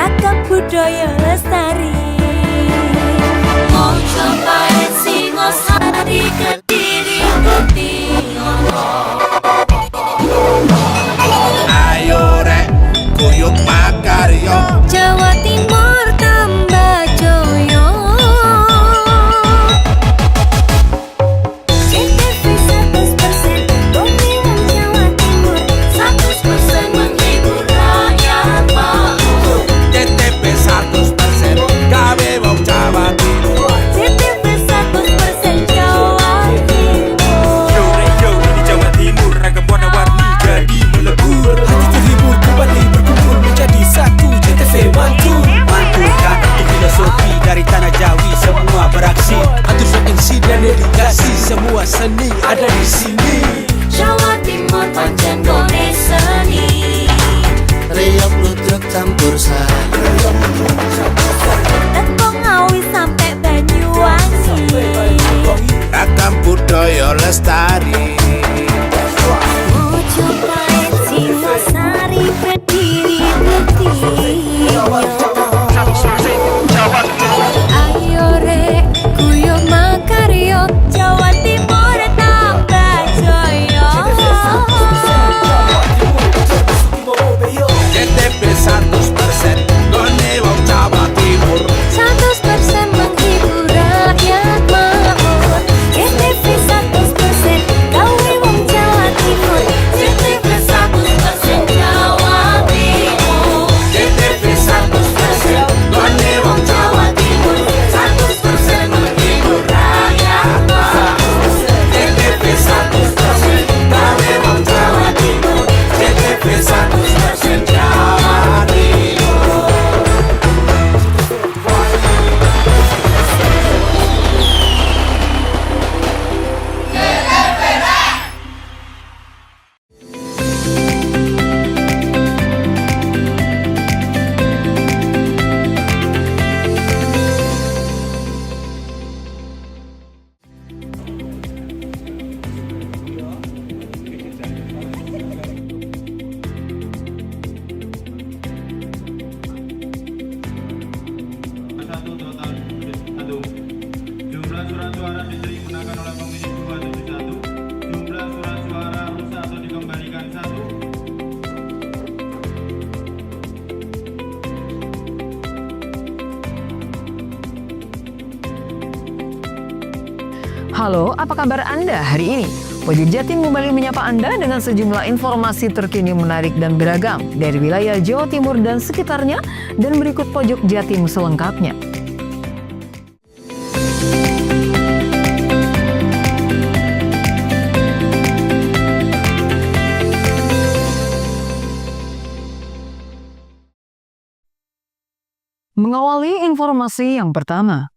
ragam budaya lestari. Mojopahit Singosari Kediri Kutingono. Ayo rek guyub makarya Jawa Timur tambah joyo. CTV 100% Bumi Wong Jawa Timur 100% menghibur rakyat makmur. CTP 100% gawe wong Jawa Timur. CTV 100% Jawa Timur. Yo ini Jawa Timur, ragam warna-warni jadi melebur. Hati terhibur kembali berkumpul menjadi satu. CTV mantulkan filosofi dari tanah Jawi, semua beraksi. Atur frekuensi dan dedikasi, semua seni ada di sini. Jawa Timur pancen gone seni. Riok ludruk campur sari. Tepung Ngawi sampai Banyuwangi. Ragam budaya lestari. Mojopahit Singosari Kediri Kutingono. Ayo rek guyub makarya Jawa Timur tambah joyo. CTP 100% gone wong Jawa Timur. 100% menghibur rakyat makmur. CTV 100% gawe wong Jawa Timur. CTV 100% Jawa Timur. CTP 100% gone wong Jawa Timur. 100% menghibur rakyat makmur. CTP 100% gawe wong Jawa Timur. CTP 100% Jawa Timur. Satu total satu. Jumlah surat suara diterima oleh pemilih 271. Jumlah surat suara rusak atau dikembalikan 1. Halo, apa kabar Anda hari ini? Pojok Jatim kembali menyapa Anda dengan sejumlah informasi terkini menarik dan beragam dari wilayah Jawa Timur dan sekitarnya, dan berikut Pojok Jatim selengkapnya. Mengawali informasi yang pertama,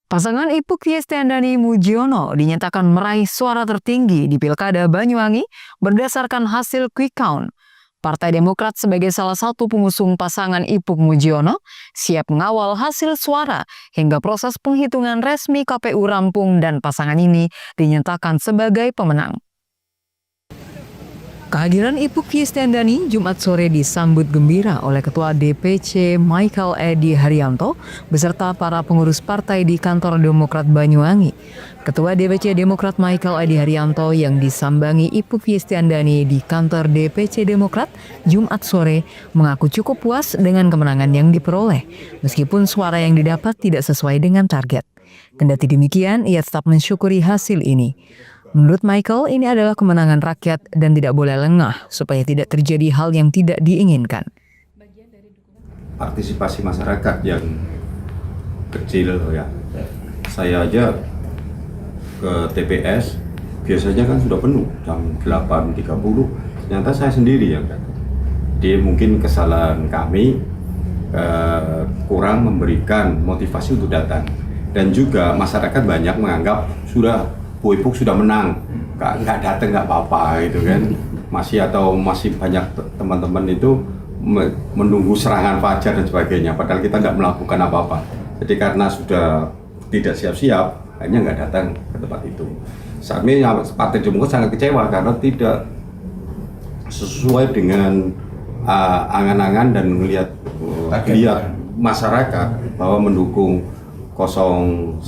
pasangan Ipuk Yestiandani Mujiono dinyatakan meraih suara tertinggi di Pilkada Banyuwangi berdasarkan hasil quick count. Partai Demokrat sebagai salah satu pengusung pasangan Ipuk Mujiono siap mengawal hasil suara hingga proses penghitungan resmi KPU rampung dan pasangan ini dinyatakan sebagai pemenang. Kehadiran Ipuk Yestiandani Jumat sore disambut gembira oleh Ketua DPC Michael Edi Haryanto beserta para pengurus partai di kantor Demokrat Banyuwangi. Ketua DPC Demokrat Michael Edi Haryanto yang disambangi Ipuk Yestiandani di kantor DPC Demokrat Jumat sore mengaku cukup puas dengan kemenangan yang diperoleh, meskipun suara yang didapat tidak sesuai dengan target. Kendati demikian, ia tetap mensyukuri hasil ini. Menurut Michael, ini adalah kemenangan rakyat dan tidak boleh lengah supaya tidak terjadi hal yang tidak diinginkan. Partisipasi masyarakat yang kecil ya. Saya aja ke TPS biasanya kan sudah penuh jam 8.30. Ternyata saya sendiri yang datang. Dia mungkin kesalahan kami kurang memberikan motivasi untuk datang. Dan juga masyarakat banyak menganggap sudah Bu Ipuk sudah menang, nggak datang nggak apa-apa gitu kan. Masih banyak teman-teman itu menunggu serangan fajar dan sebagainya, padahal kita nggak melakukan apa-apa. Jadi karena sudah tidak siap-siap, hanya nggak datang ke tempat itu. Saat ini Partai Demokrat sangat kecewa karena tidak sesuai dengan angan-angan dan melihat lihat masyarakat bahwa mendukung 01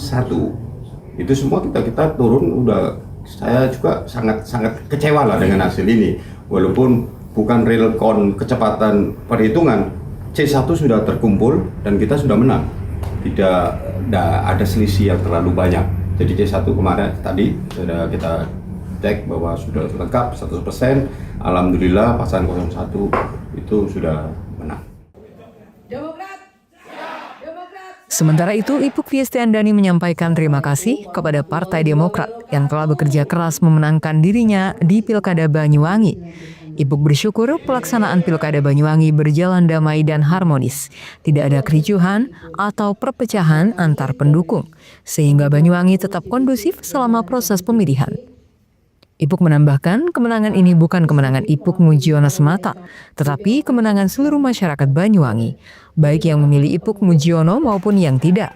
itu semua kita turun udah, saya juga sangat kecewa lah dengan hasil ini, walaupun bukan real count kecepatan perhitungan, C1 sudah terkumpul dan kita sudah menang, tidak ada selisih yang terlalu banyak. Jadi C1 kemarin tadi sudah kita cek bahwa sudah lengkap 100%, alhamdulillah pasangan 01 itu sudah menang. Sementara itu, Ipuk Fiestiandani menyampaikan terima kasih kepada Partai Demokrat yang telah bekerja keras memenangkan dirinya di Pilkada Banyuwangi. Ipuk bersyukur pelaksanaan Pilkada Banyuwangi berjalan damai dan harmonis, tidak ada kericuhan atau perpecahan antar pendukung, sehingga Banyuwangi tetap kondusif selama proses pemilihan. Ipuk menambahkan kemenangan ini bukan kemenangan Ipuk Mujiono semata, tetapi kemenangan seluruh masyarakat Banyuwangi, baik yang memilih Ipuk Mujiono maupun yang tidak.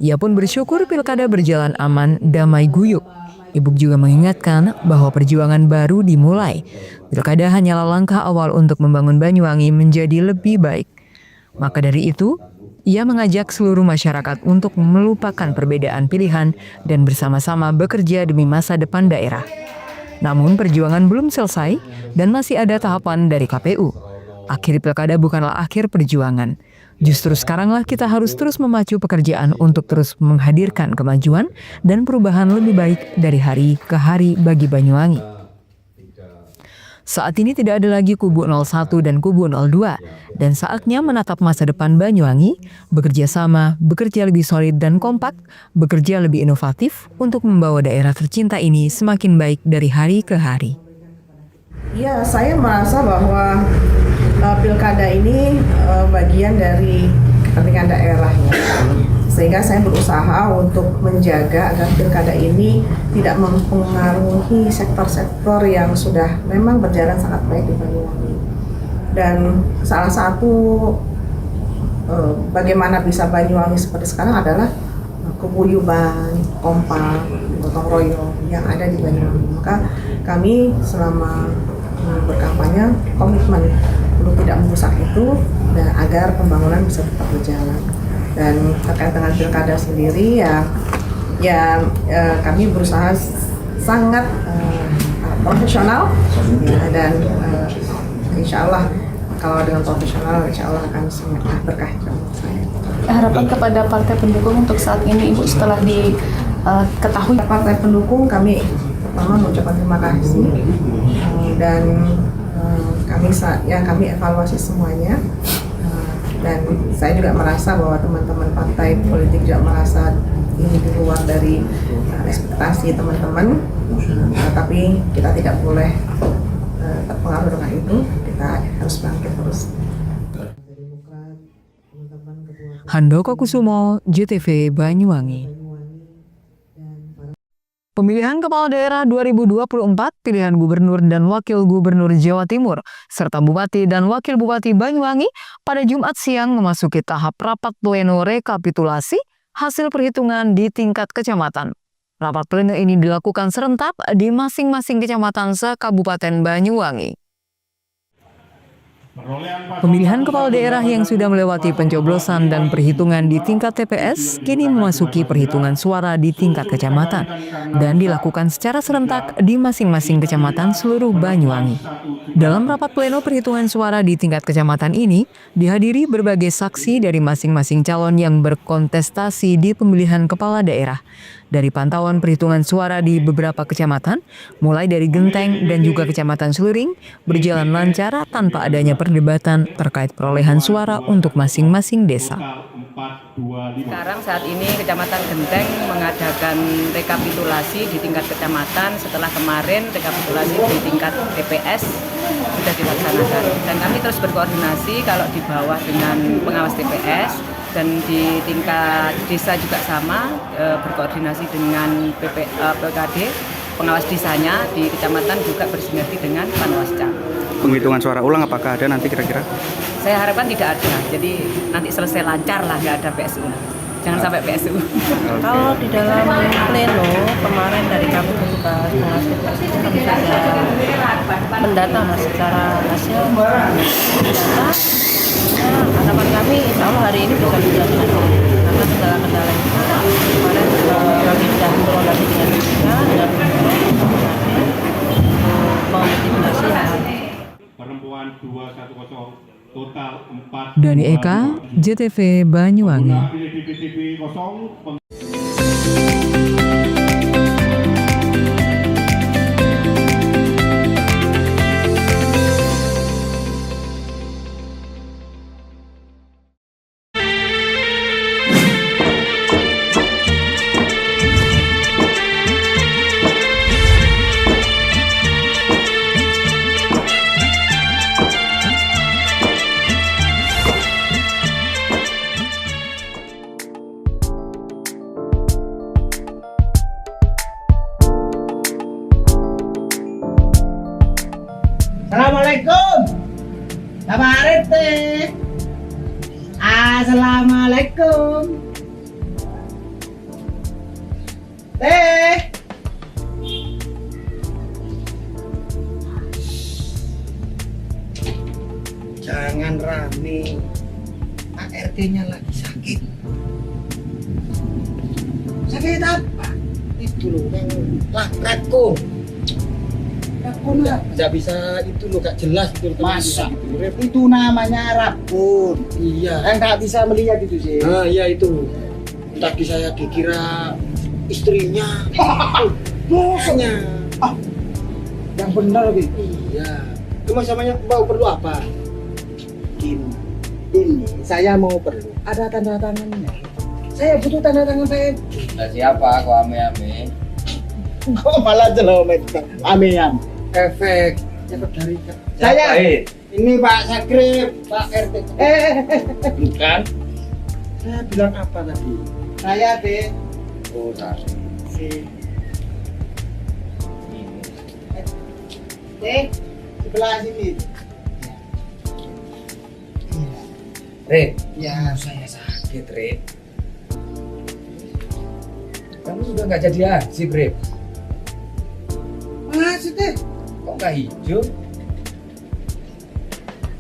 Ia pun bersyukur pilkada berjalan aman, damai guyup. Ipuk juga mengingatkan bahwa perjuangan baru dimulai. Pilkada hanyalah langkah awal untuk membangun Banyuwangi menjadi lebih baik. Maka dari itu, ia mengajak seluruh masyarakat untuk melupakan perbedaan pilihan dan bersama-sama bekerja demi masa depan daerah. Namun perjuangan belum selesai dan masih ada tahapan dari KPU. Akhir pilkada bukanlah akhir perjuangan. Justru sekaranglah kita harus terus memacu pekerjaan untuk terus menghadirkan kemajuan dan perubahan lebih baik dari hari ke hari bagi Banyuwangi. Saat ini tidak ada lagi kubu 01 dan kubu 02, dan saatnya menatap masa depan Banyuwangi, bekerja sama, bekerja lebih solid dan kompak, bekerja lebih inovatif untuk membawa daerah tercinta ini semakin baik dari hari ke hari. Ya, saya merasa bahwa pilkada ini bagian dari kepentingan daerah ya. Sehingga saya berusaha untuk menjaga agar pilkada ini tidak mempengaruhi sektor-sektor yang sudah memang berjalan sangat baik di Banyuwangi. Dan salah satu bagaimana bisa Banyuwangi seperti sekarang adalah keguyuban, kompak, gotong royong yang ada di Banyuwangi. Maka kami selama berkampanye komitmen untuk tidak merusak itu dan agar pembangunan bisa tetap berjalan. Dan terkait dengan pilkada sendiri kami berusaha sangat profesional ya, dan insya Allah kalau dengan profesional insya Allah akan sangat berkah menurut saya. Harapan kepada partai pendukung untuk saat ini Ibu setelah diketahui partai pendukung, kami pertama mengucapkan terima kasih dan kami evaluasi semuanya. Dan saya juga merasa bahwa teman-teman partai politik juga merasa ini di luar dari ekspektasi teman-teman, tapi kita tidak boleh terpengaruh dengan itu, kita harus bangkit terus. Handoko Kusumo, JTV Banyuwangi. Pemilihan Kepala Daerah 2024, pilihan Gubernur dan Wakil Gubernur Jawa Timur, serta Bupati dan Wakil Bupati Banyuwangi pada Jumat siang memasuki tahap rapat pleno rekapitulasi hasil perhitungan di tingkat kecamatan. Rapat pleno ini dilakukan serentak di masing-masing kecamatan se-Kabupaten Banyuwangi. Pemilihan kepala daerah yang sudah melewati pencoblosan dan perhitungan di tingkat TPS kini memasuki perhitungan suara di tingkat kecamatan dan dilakukan secara serentak di masing-masing kecamatan seluruh Banyuwangi. Dalam rapat pleno perhitungan suara di tingkat kecamatan ini dihadiri berbagai saksi dari masing-masing calon yang berkontestasi di pemilihan kepala daerah. Dari pantauan perhitungan suara di beberapa kecamatan, mulai dari Genteng dan juga Kecamatan Sluring, berjalan lancar tanpa adanya perdebatan terkait perolehan suara untuk masing-masing desa. Sekarang saat ini Kecamatan Genteng mengadakan rekapitulasi di tingkat kecamatan setelah kemarin rekapitulasi di tingkat TPS sudah dilaksanakan. Dan kami terus berkoordinasi kalau di bawah dengan pengawas TPS, dan di tingkat desa juga sama, berkoordinasi dengan PKD, pengawas desanya di kecamatan juga bersinergi dengan Panwasca. Penghitungan suara ulang apakah ada nanti kira-kira? Saya harapkan tidak ada, jadi nanti selesai lancar lah, nggak ada PSU. Jangan sampai PSU. Kalau di dalam pleno kemarin dari kami petugas pengawas TPS itu kami sudah mendata secara hasil data harapan kami insya Allah hari ini bisa dijalankan karena kendala-kendala itu kemarin kami sudah berkoordinasi dengan kita dan mau mitigasi hal Perempuan 210 total 4. Dani Eka, JTV Banyuwangi. TV 0. Assalamualaikum. Bapak RT. Assalamualaikum. Teh. Jangan rame. Pak RT-nya lagi sakit. Sakit apa? Itu loh yang lakratku. Nggak bisa itu loh, gak jelas itu. Masa? Itu namanya rabun. Iya. Nggak bisa melihat itu sih. Ah iya itu. Tadi saya dikira istrinya. Bosnya. Yang benar gitu. Iya. Cuma samanya mau perlu apa? Ini saya mau perlu. Ada tanda tangannya. Saya butuh tanda tangan saya. Nah, siapa kok ame-ame? Kok malah jelek ame-ame. Efek dari saya. Ini Pak Sakrip, Pak RT. Bukan. Saya bilang apa tadi? Saya deh. Oh, tadi. Sebelah sini. Rip. Ya, saya sakit, Rip. Kamu sudah nggak jadi haji, Rip. Masih deh. Kok nggak hijau?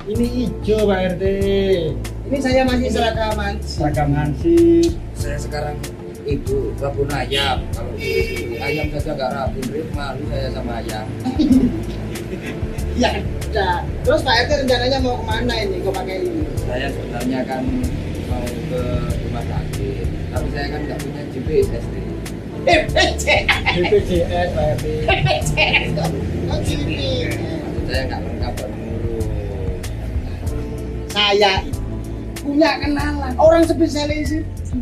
Ini hijau Pak RT. Ini saya masih seragam hansip. Saya sekarang itu kebun ayam. Kalau beli ayam saja nggak rapi, Rip. Malu saya sama ayam. Ya udah. Terus Pak RT rencananya mau kemana ini? Kok pakai ini? Saya sebenarnya kan mau ke rumah sakit, tapi saya kan nggak punya GPS. BPJS Pak RT. Oh gini. Saya nggak lengkap mengurus. Saya punya kenalan orang spesialis itu.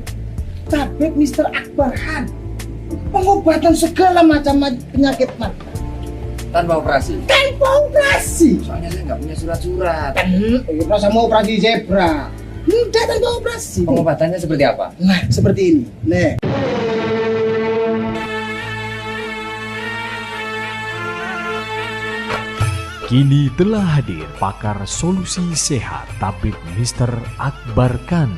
Tabib Mr. Akbar Khan. Pengobatan segala macam penyakit mata. Tanpa operasi. Tanpa operasi. Soalnya saya nggak punya surat-surat. Masa mau operasi zebra? Udah tanpa operasi. Pengobatannya seperti apa? Nah, seperti ini. Nih. Kini telah hadir pakar solusi sehat Tabib Mr. Akbar Khan.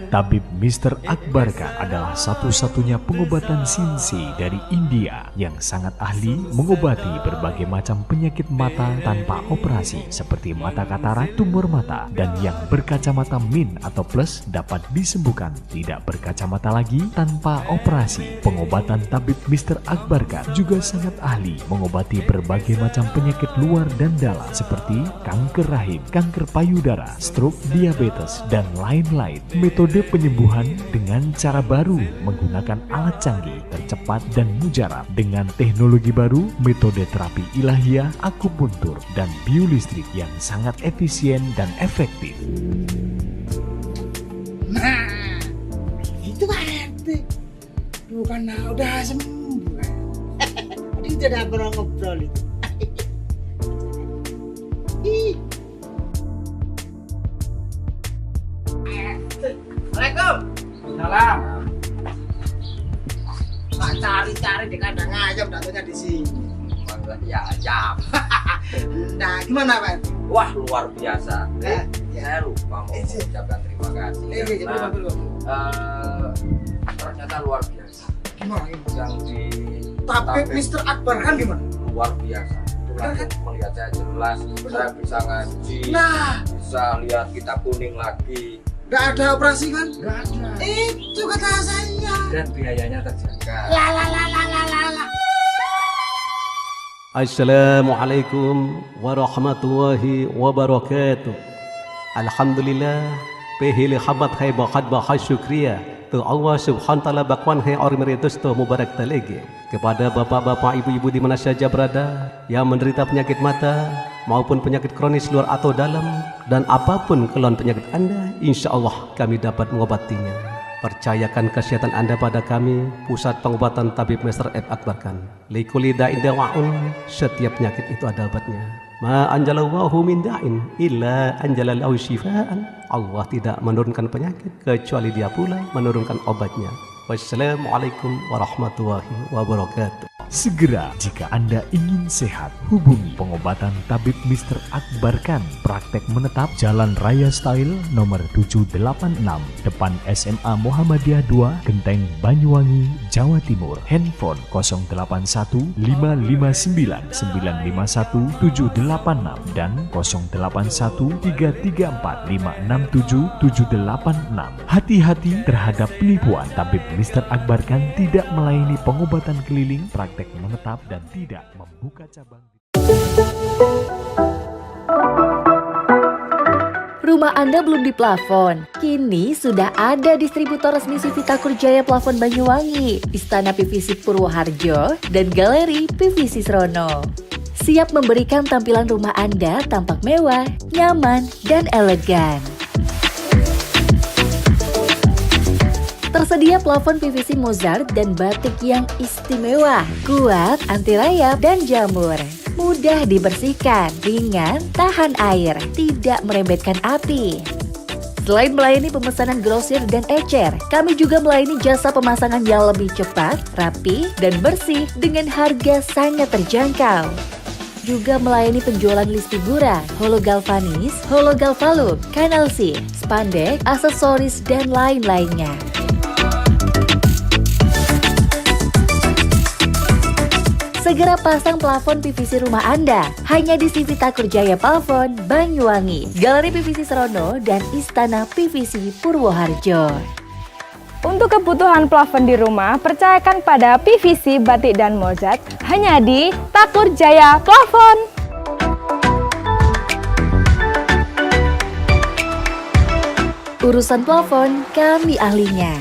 Tabib Mr. Akbar Khan adalah satu-satunya pengobatan sinsi dari India yang sangat ahli mengobati berbagai macam penyakit mata tanpa operasi seperti mata katarak, tumor mata, dan yang berkacamata min atau plus dapat disembuhkan tidak berkacamata lagi tanpa operasi. Pengobatan Tabib Mr. Akbar Khan juga sangat ahli mengobati berbagai macam penyakit luar dan dalam seperti kanker rahim, kanker payudara, stroke, diabetes, dan lain-lain. Metode penyembuhan dengan cara baru menggunakan alat canggih, tercepat dan mujarab dengan teknologi baru, metode terapi ilahiyah, akupuntur, dan biolistrik yang sangat efisien dan efektif. Nah, itu Pak RT. Bukan udah sembuh. Ini sudah pernah ngobrol itu. Assalamualaikum. Salam. Pak cari-cari di kandang ayam, datanya di sini. Ya ayam. Nah, gimana Pak? Wah, luar biasa. Saya lupa mau mengucapkan terima kasih. Ternyata luar biasa. Gimana? Yang di Tabib Mr. Akbar Khan gimana? Luar biasa. langsung melihat saya jelas, saya bisa ngaji, bisa lihat kitab kuning lagi. Nggak ada operasi kan? Nggak ada. Itu kata saya. Dan biayanya terjaga. Assalamualaikum warahmatullahi wabarakatuh. Alhamdulillah, pehili habat hai bahat bahas syukriya. Tu Allah subhanahu wa ta'ala bakwan hai orang meritus tu mubarak talege. Kepada bapak-bapak, ibu-ibu di mana saja berada yang menderita penyakit mata maupun penyakit kronis luar atau dalam, dan apapun keluhan penyakit Anda, insya Allah kami dapat mengobatinya. Percayakan kesehatan Anda pada kami, Pusat Pengobatan Tabib Mr. F. Akbarkan. Likuli da'in dawa'un, setiap penyakit itu ada obatnya. Ma anjalallahu min da'in illa anjalallahu syifaan. Allah tidak menurunkan penyakit kecuali Dia pula menurunkan obatnya. Wassalamualaikum warahmatullahi wabarakatuh. Segera jika Anda ingin sehat, hubungi pengobatan Tabib Mr. Akbarkan. Praktek menetap Jalan Raya Style nomor 786, depan SMA Muhammadiyah 2, Genteng, Banyuwangi, Jawa Timur. Handphone 081 559 951 786 dan 081 334 567 786. Hati-hati terhadap penipuan. Tabib Mr. Akbarkan tidak melayani pengobatan keliling, praktek menetap, dan tidak membuka cabang. Rumah Anda belum diplafon? Kini sudah ada distributor resmi Civita Kurjaya Plafon Banyuwangi, Istana PVC Purwoharjo, dan Galeri PVC Srono. Siap memberikan tampilan rumah Anda tampak mewah, nyaman, dan elegan. Tersedia plafon PVC Mozart dan batik yang istimewa, kuat, anti rayap, dan jamur. Mudah dibersihkan, ringan, tahan air, tidak merembetkan api. Selain melayani pemesanan grosir dan ecer, kami juga melayani jasa pemasangan yang lebih cepat, rapi, dan bersih dengan harga sangat terjangkau. Juga melayani penjualan list figuran, hologalvanis, hologalvalum, kanal C, spandek, aksesoris, dan lain-lainnya. Segera pasang plafon PVC rumah Anda hanya di Civita Kurjaya Plafon Banyuwangi, Galeri PVC Srono, dan Istana PVC Purwoharjo. Untuk kebutuhan plafon di rumah, percayakan pada PVC, batik, dan mozart hanya di Takur Jaya Plafon. Urusan plafon, kami ahlinya.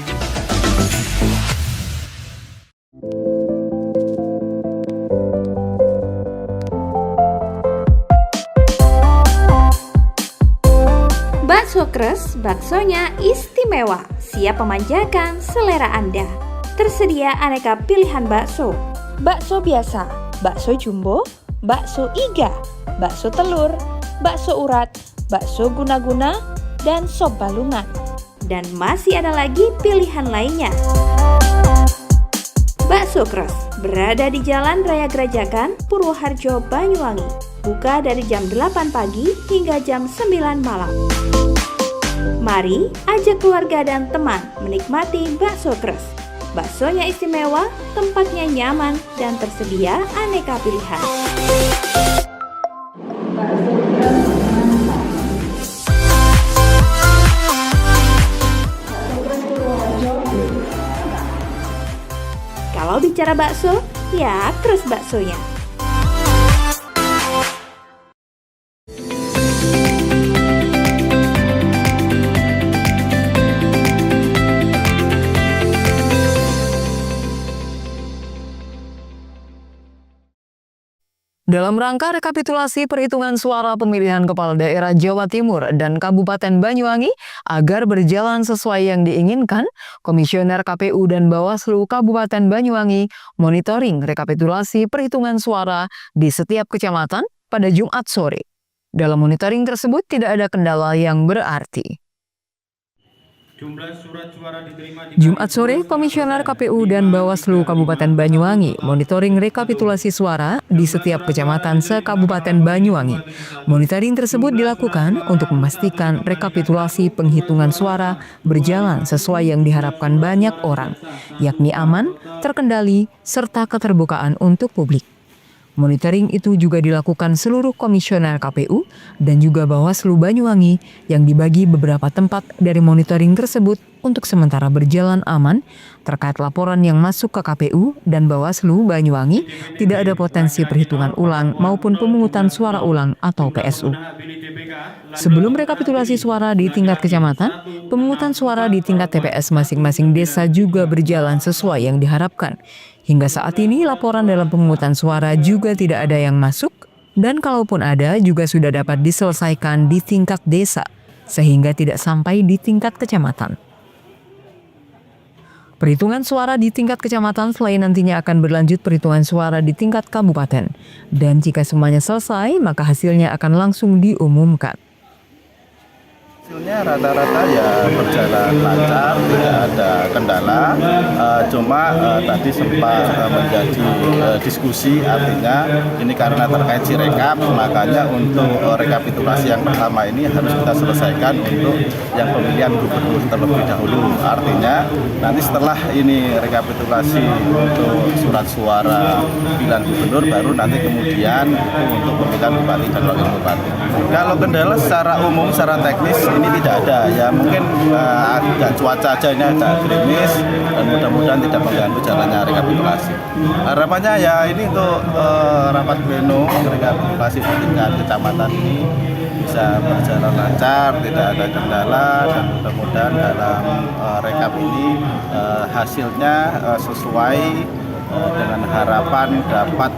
Bakso Kres, baksonya istimewa, siap memanjakan selera Anda. Tersedia aneka pilihan bakso. Bakso biasa, bakso jumbo, bakso iga, bakso telur, bakso urat, bakso guna-guna, dan sop balungan. Dan masih ada lagi pilihan lainnya. Bakso Kres berada di Jalan Raya Gerajakan, Purwoharjo, Banyuwangi. Buka dari jam 8 pagi hingga jam 9 malam. Mari ajak keluarga dan teman menikmati bakso Kres. Baksonya istimewa, tempatnya nyaman, dan tersedia aneka pilihan. Kalau bicara bakso, ya Kres baksonya. Dalam rangka rekapitulasi perhitungan suara pemilihan kepala daerah Jawa Timur dan Kabupaten Banyuwangi agar berjalan sesuai yang diinginkan, Komisioner KPU dan Bawaslu Kabupaten Banyuwangi monitoring rekapitulasi perhitungan suara di setiap kecamatan pada Jumat sore. Dalam monitoring tersebut tidak ada kendala yang berarti. Jumat sore, Komisioner KPU dan Bawaslu Kabupaten Banyuwangi monitoring rekapitulasi suara di setiap kecamatan se-Kabupaten Banyuwangi. Monitoring tersebut dilakukan untuk memastikan rekapitulasi penghitungan suara berjalan sesuai yang diharapkan banyak orang, yakni aman, terkendali, serta keterbukaan untuk publik. Monitoring itu juga dilakukan seluruh komisioner KPU dan juga Bawaslu Banyuwangi yang dibagi beberapa tempat dari monitoring tersebut untuk sementara berjalan aman terkait laporan yang masuk ke KPU dan Bawaslu Banyuwangi tidak ada potensi perhitungan ulang maupun pemungutan suara ulang atau PSU. Sebelum rekapitulasi suara di tingkat kecamatan, pemungutan suara di tingkat TPS masing-masing desa juga berjalan sesuai yang diharapkan. Hingga saat ini laporan dalam pemungutan suara juga tidak ada yang masuk dan kalaupun ada juga sudah dapat diselesaikan di tingkat desa sehingga tidak sampai di tingkat kecamatan. Perhitungan suara di tingkat kecamatan selain nantinya akan berlanjut perhitungan suara di tingkat kabupaten. Dan jika semuanya selesai, maka hasilnya akan langsung diumumkan. Hasilnya rata-rata ya berjalan lancar, tidak ada kendala. Cuma tadi sempat menjadi diskusi, artinya ini karena terkait Sirekap, makanya untuk rekapitulasi yang pertama ini harus kita selesaikan untuk yang pemilihan gubernur terlebih dahulu. Artinya nanti setelah ini rekapitulasi untuk surat suara pemilihan gubernur, baru nanti kemudian itu untuk pemilihan bupati dan wakil bupati. Kalau kendala secara umum, secara teknis ini tidak ada, ya mungkin agak cuaca aja ini agak gerimis dan mudah-mudahan tidak mengganggu jalannya rekapitulasi. Harapannya ya ini untuk rapat pleno rekapitulasi di tingkat kecamatan ini bisa berjalan lancar, tidak ada kendala dan mudah-mudahan dalam rekap ini hasilnya sesuai dengan harapan dapat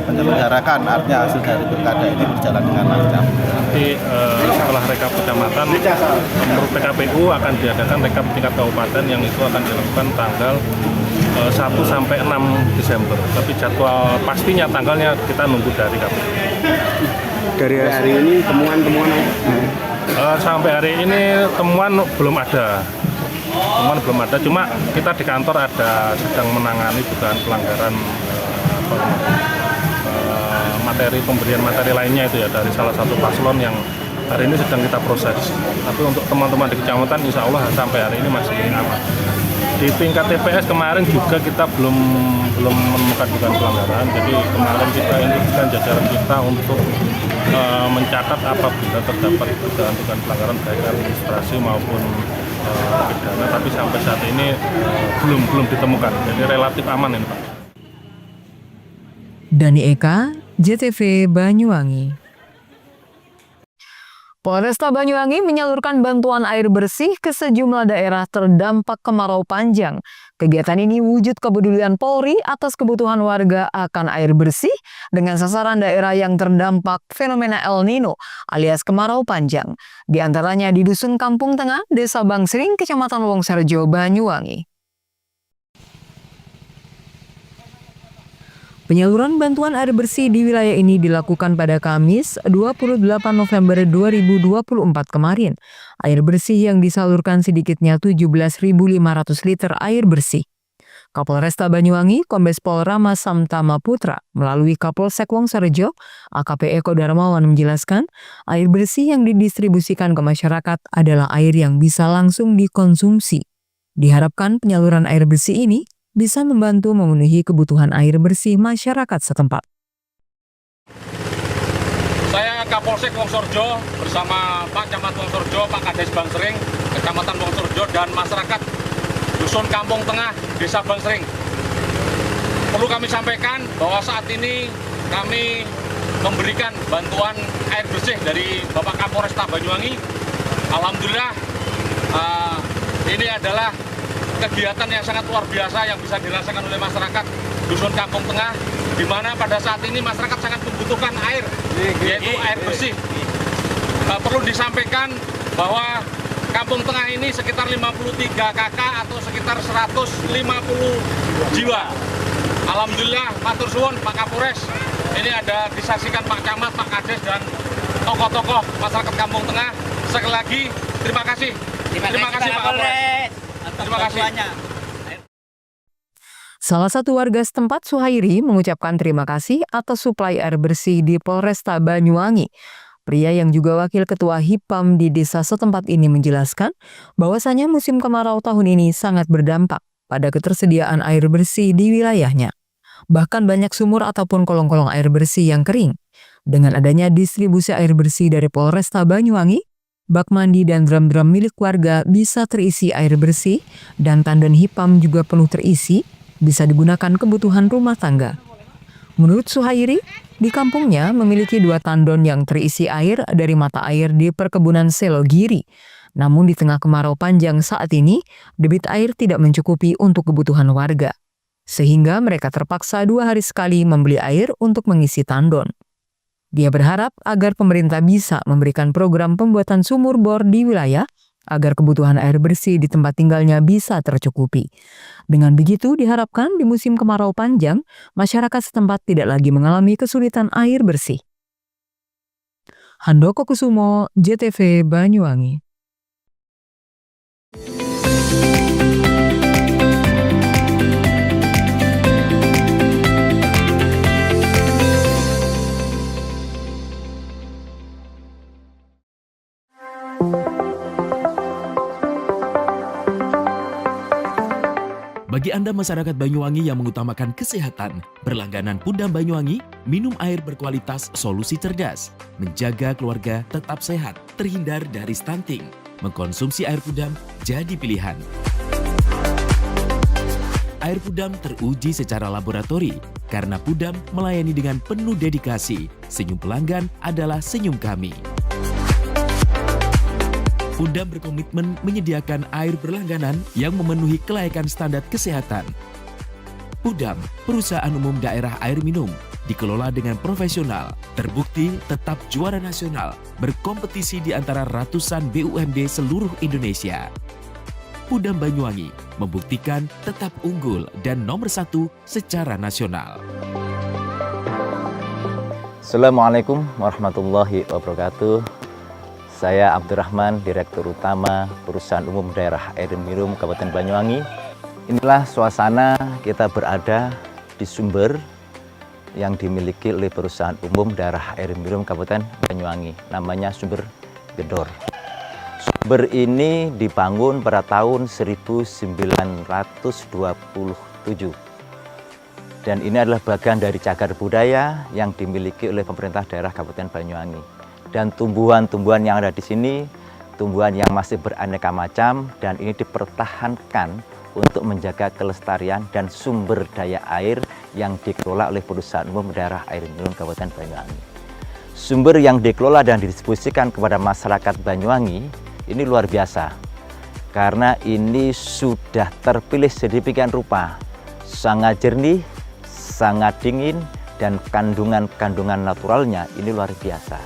menyelenggarakan, artinya hasil dari pilkada ini berjalan dengan lancar. Nanti setelah rekap kecamatan, menurut PKPU akan diadakan rekap tingkat kabupaten yang itu akan dilakukan tanggal 1 sampai 6 Desember. Tapi jadwal pastinya tanggalnya kita nunggu dari KPU. Dari hari ini temuan-temuan sampai hari ini temuan belum ada. Cuma kita di kantor sedang menangani dugaan pelanggaran materi pemberian materi lainnya itu ya dari salah satu paslon yang hari ini sedang kita proses. Tapi untuk teman-teman di kecamatan insya Allah sampai hari ini masih aman. Di tingkat TPS kemarin juga kita belum menemukan dugaan pelanggaran. Jadi kemarin kita instruksikan jajaran kita untuk mencatat apabila terdapat dugaan pelanggaran baik administrasi maupun pidana, tapi sampai saat ini belum ditemukan. Jadi relatif aman ini Pak. Dani Eka, JTV Banyuwangi. Polresta Banyuwangi menyalurkan bantuan air bersih ke sejumlah daerah terdampak kemarau panjang. Kegiatan ini wujud kepedulian Polri atas kebutuhan warga akan air bersih dengan sasaran daerah yang terdampak fenomena El Nino alias kemarau panjang. Di antaranya di Dusun Kampung Tengah, Desa Bangsering, Kecamatan Wongsarjo, Banyuwangi. Penyaluran bantuan air bersih di wilayah ini dilakukan pada Kamis 28 November 2024 kemarin. Air bersih yang disalurkan sedikitnya 17.500 liter air bersih. Kapolresta Banyuwangi, Kombes Pol Rama Samtama Putra, melalui Kapolsek Wongsarjo, AKP Eko Darmawan menjelaskan, air bersih yang didistribusikan ke masyarakat adalah air yang bisa langsung dikonsumsi. Diharapkan penyaluran air bersih ini bisa membantu memenuhi kebutuhan air bersih masyarakat setempat. Saya Kapolsek Wongsarjo bersama Pak Camat Wongsarjo, Pak Kades Bangsering, Kecamatan Wongsarjo dan masyarakat Dusun Kampung Tengah, Desa Bangsering. Perlu kami sampaikan bahwa saat ini kami memberikan bantuan air bersih dari Bapak Kapolresta Banyuwangi. Alhamdulillah ini adalah kegiatan yang sangat luar biasa yang bisa dirasakan oleh masyarakat Dusun Kampung Tengah, di mana pada saat ini masyarakat sangat membutuhkan air, yaitu air bersih. Perlu disampaikan bahwa Kampung Tengah ini sekitar 53 KK atau sekitar 150 jiwa. Alhamdulillah, matur suwun Pak Kapolres, ini ada disaksikan Pak Camat, Pak Kades dan tokoh-tokoh masyarakat Kampung Tengah. Sekali lagi terima kasih. Terima kasih Pak Kapolres. Terima kasih. Salah satu warga setempat, Suhairi, mengucapkan terima kasih atas suplai air bersih di Polresta Banyuwangi. Pria yang juga wakil ketua HIPAM di desa setempat ini menjelaskan bahwasanya musim kemarau tahun ini sangat berdampak pada ketersediaan air bersih di wilayahnya. Bahkan banyak sumur ataupun kolong-kolong air bersih yang kering. Dengan adanya distribusi air bersih dari Polresta Banyuwangi, bak mandi dan drum-drum milik warga bisa terisi air bersih dan tandon hipam juga penuh terisi, bisa digunakan kebutuhan rumah tangga. Menurut Suhairi, di kampungnya memiliki 2 tandon yang terisi air dari mata air di perkebunan Selogiri. Namun di tengah kemarau panjang saat ini, debit air tidak mencukupi untuk kebutuhan warga. Sehingga mereka terpaksa 2 hari sekali membeli air untuk mengisi tandon. Dia berharap agar pemerintah bisa memberikan program pembuatan sumur bor di wilayah agar kebutuhan air bersih di tempat tinggalnya bisa tercukupi. Dengan begitu diharapkan di musim kemarau panjang, masyarakat setempat tidak lagi mengalami kesulitan air bersih. Handoko Kusumo, JTV Banyuwangi. Bagi Anda masyarakat Banyuwangi yang mengutamakan kesehatan, berlangganan Pudam Banyuwangi, minum air berkualitas solusi cerdas, menjaga keluarga tetap sehat, terhindar dari stunting. Mengkonsumsi air Pudam jadi pilihan. Air Pudam teruji secara laboratori karena Pudam melayani dengan penuh dedikasi. Senyum pelanggan adalah senyum kami. Pudam berkomitmen menyediakan air berlangganan yang memenuhi kelayakan standar kesehatan. Pudam, perusahaan umum daerah air minum, dikelola dengan profesional, terbukti tetap juara nasional, berkompetisi di antara ratusan BUMD seluruh Indonesia. Pudam Banyuwangi membuktikan tetap unggul dan nomor 1 secara nasional. Assalamualaikum warahmatullahi wabarakatuh. Saya Abdurrahman, Direktur Utama Perusahaan Umum Daerah Air Minum Kabupaten Banyuwangi. Inilah suasana kita berada di sumber yang dimiliki oleh Perusahaan Umum Daerah Air Minum Kabupaten Banyuwangi. Namanya Sumber Gedor. Sumber ini dibangun pada tahun 1927. Dan ini adalah bagian dari cagar budaya yang dimiliki oleh pemerintah daerah Kabupaten Banyuwangi. Dan tumbuhan-tumbuhan yang ada di sini, tumbuhan yang masih beraneka macam, dan ini dipertahankan untuk menjaga kelestarian dan sumber daya air yang dikelola oleh Perusahaan Umum Daerah Air Minum Kabupaten Banyuwangi. Sumber yang dikelola dan didistribusikan kepada masyarakat Banyuwangi ini luar biasa, karena ini sudah terpilih sedemikian rupa, sangat jernih, sangat dingin, dan kandungan-kandungan naturalnya ini luar biasa.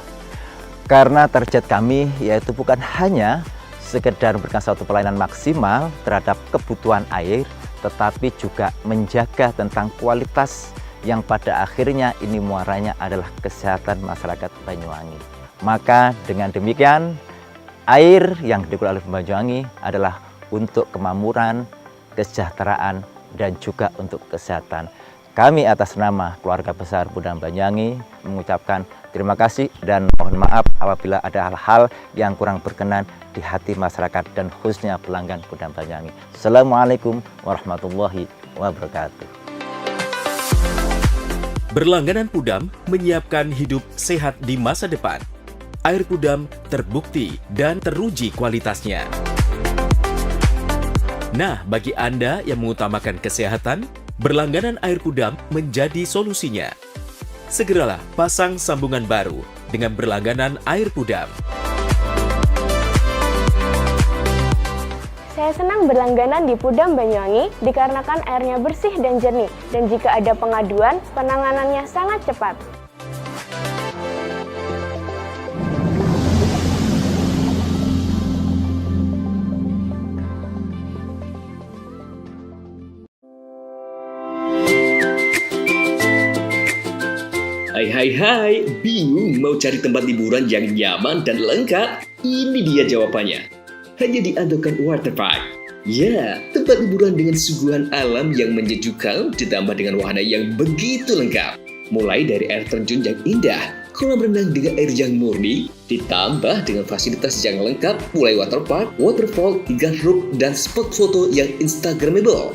Karena target kami yaitu bukan hanya sekedar memberikan suatu pelayanan maksimal terhadap kebutuhan air, tetapi juga menjaga tentang kualitas yang pada akhirnya ini muaranya adalah kesehatan masyarakat Banyuwangi. Maka dengan demikian, air yang dikelola oleh Banyuwangi adalah untuk kemakmuran, kesejahteraan, dan juga untuk kesehatan. Kami atas nama keluarga besar Pudam Banyuwangi mengucapkan terima kasih dan mohon maaf apabila ada hal-hal yang kurang berkenan di hati masyarakat dan khususnya pelanggan Pudam Banyuwangi. Assalamualaikum warahmatullahi wabarakatuh. Berlangganan Pudam menyiapkan hidup sehat di masa depan. Air Pudam terbukti dan teruji kualitasnya. Nah, bagi Anda yang mengutamakan kesehatan, berlangganan air Pudam menjadi solusinya. Segeralah pasang sambungan baru dengan berlangganan air Pudam. Saya senang berlangganan di Pudam Banyuwangi dikarenakan airnya bersih dan jernih, dan jika ada pengaduan, penanganannya sangat cepat. Hai, bingung mau cari tempat liburan yang nyaman dan lengkap? Ini dia jawabannya. Hanya di Andokan Waterpark. Ya, tempat liburan dengan suguhan alam yang menyejukkan ditambah dengan wahana yang begitu lengkap. Mulai dari air terjun yang indah, kolam renang dengan air yang murni, ditambah dengan fasilitas yang lengkap mulai waterpark, waterfall, hingga roof dan spot foto yang instagramable.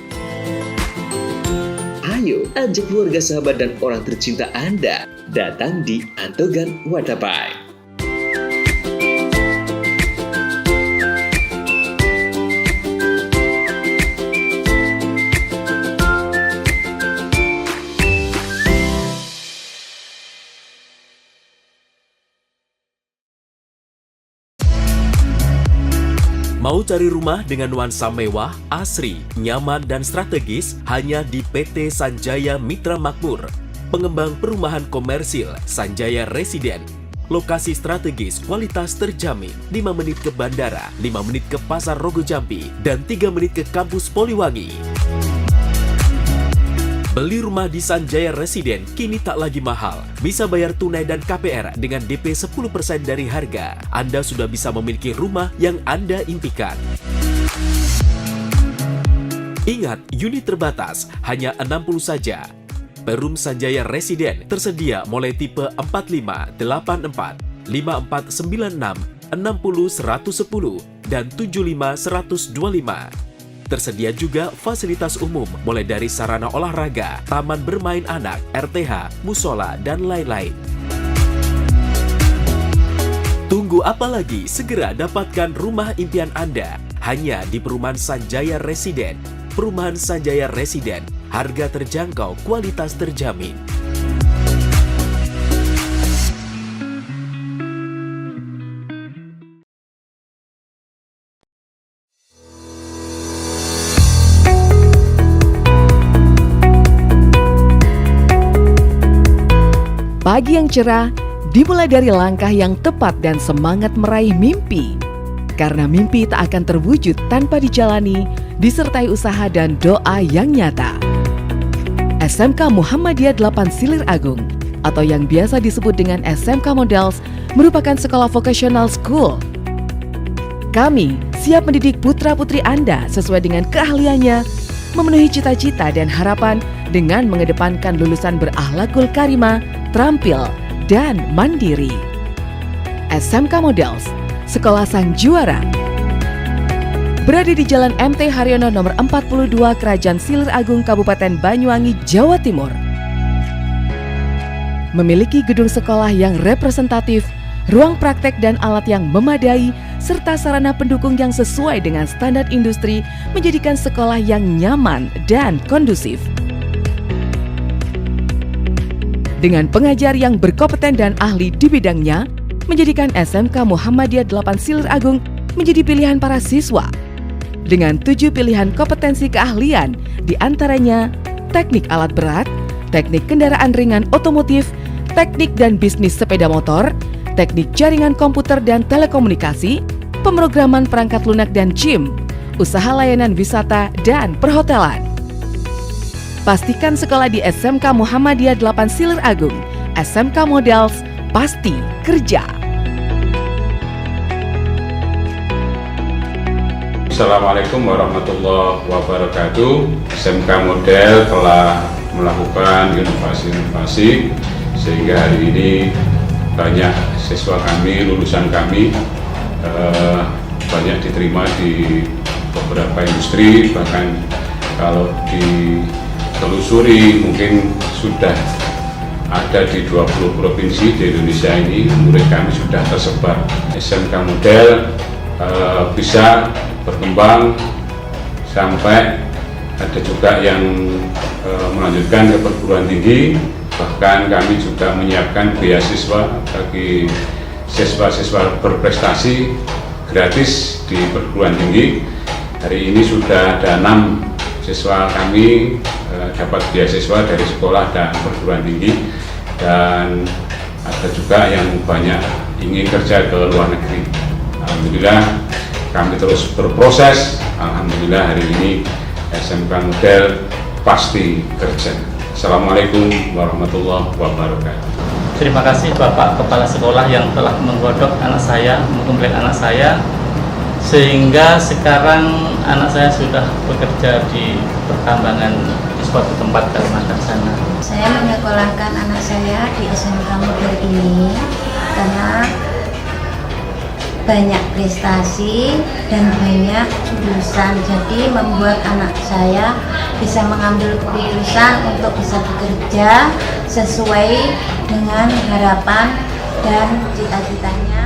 Ayo, ajak keluarga, sahabat, dan orang tercinta Anda datang di Antogan Waterpark. Mau cari rumah dengan nuansa mewah, asri, nyaman, dan strategis hanya di PT Sanjaya Mitra Makmur. Pengembang perumahan komersil Sanjaya Residen. Lokasi strategis, kualitas terjamin. 5 menit ke bandara, 5 menit ke Pasar Rogo Jambi, dan 3 menit ke kampus Poliwangi. Beli rumah di Sanjaya Residen kini tak lagi mahal. Bisa bayar tunai dan KPR dengan DP 10% dari harga. Anda sudah bisa memiliki rumah yang Anda impikan. Ingat, unit terbatas, hanya 60 saja. Perum Sanjaya Residen tersedia mulai tipe 45, 84, 5496, 60 110, dan 75 125. Tersedia juga fasilitas umum mulai dari sarana olahraga, taman bermain anak, RTH, musola, dan lain-lain. Tunggu apa lagi? Segera dapatkan rumah impian Anda hanya di Perumahan Sanjaya Residen. Perumahan Sanjaya Residen, harga terjangkau, kualitas terjamin. Pagi yang cerah dimulai dari langkah yang tepat dan semangat meraih mimpi. Karena mimpi tak akan terwujud tanpa dijalani, disertai usaha dan doa yang nyata. SMK Muhammadiyah 8 Silir Agung atau yang biasa disebut dengan SMK Models merupakan sekolah vocational school. Kami siap mendidik putra-putri Anda sesuai dengan keahliannya, memenuhi cita-cita dan harapan dengan mengedepankan lulusan berakhlakul karimah, terampil, dan mandiri. SMK Models, Sekolah Sang Juara. Berada di Jalan MT Haryono nomor 42 Kerajaan Silir Agung Kabupaten Banyuwangi, Jawa Timur. Memiliki gedung sekolah yang representatif, ruang praktek dan alat yang memadai, serta sarana pendukung yang sesuai dengan standar industri menjadikan sekolah yang nyaman dan kondusif. Dengan pengajar yang berkompeten dan ahli di bidangnya, menjadikan SMK Muhammadiyah 8 Silir Agung menjadi pilihan para siswa. Dengan 7 pilihan kompetensi keahlian, diantaranya teknik alat berat, teknik kendaraan ringan otomotif, teknik dan bisnis sepeda motor, teknik jaringan komputer dan telekomunikasi, pemrograman perangkat lunak dan SIM, usaha layanan wisata dan perhotelan. Pastikan sekolah di SMK Muhammadiyah 8 Silir Agung. SMK Models, pasti kerja. Assalamualaikum warahmatullahi wabarakatuh. SMK Model telah melakukan inovasi-inovasi sehingga hari ini banyak siswa kami, lulusan kami banyak diterima di beberapa industri, bahkan kalau ditelusuri mungkin sudah ada di 20 provinsi di Indonesia ini. Murid kami sudah tersebar. SMK Model bisa berkembang sampai ada juga yang melanjutkan ke perguruan tinggi. Bahkan kami juga menyiapkan beasiswa bagi siswa-siswa berprestasi gratis di perguruan tinggi. Hari ini sudah ada 6 siswa kami dapat beasiswa dari sekolah dan perguruan tinggi, dan ada juga yang banyak ingin kerja ke luar negeri. Alhamdulillah kami terus berproses. Alhamdulillah hari ini SMK Model pasti kerja. Assalamualaikum warahmatullahi wabarakatuh. Terima kasih Bapak Kepala Sekolah yang telah menggodok anak saya, mengkomplek anak saya, sehingga sekarang anak saya sudah bekerja di pertambangan di suatu tempat Kalimantan sana. Saya menyekolahkan anak saya di SMK Model ini karena banyak prestasi dan banyak jurusan. Jadi membuat anak saya bisa mengambil keputusan untuk bisa bekerja sesuai dengan harapan dan cita-citanya.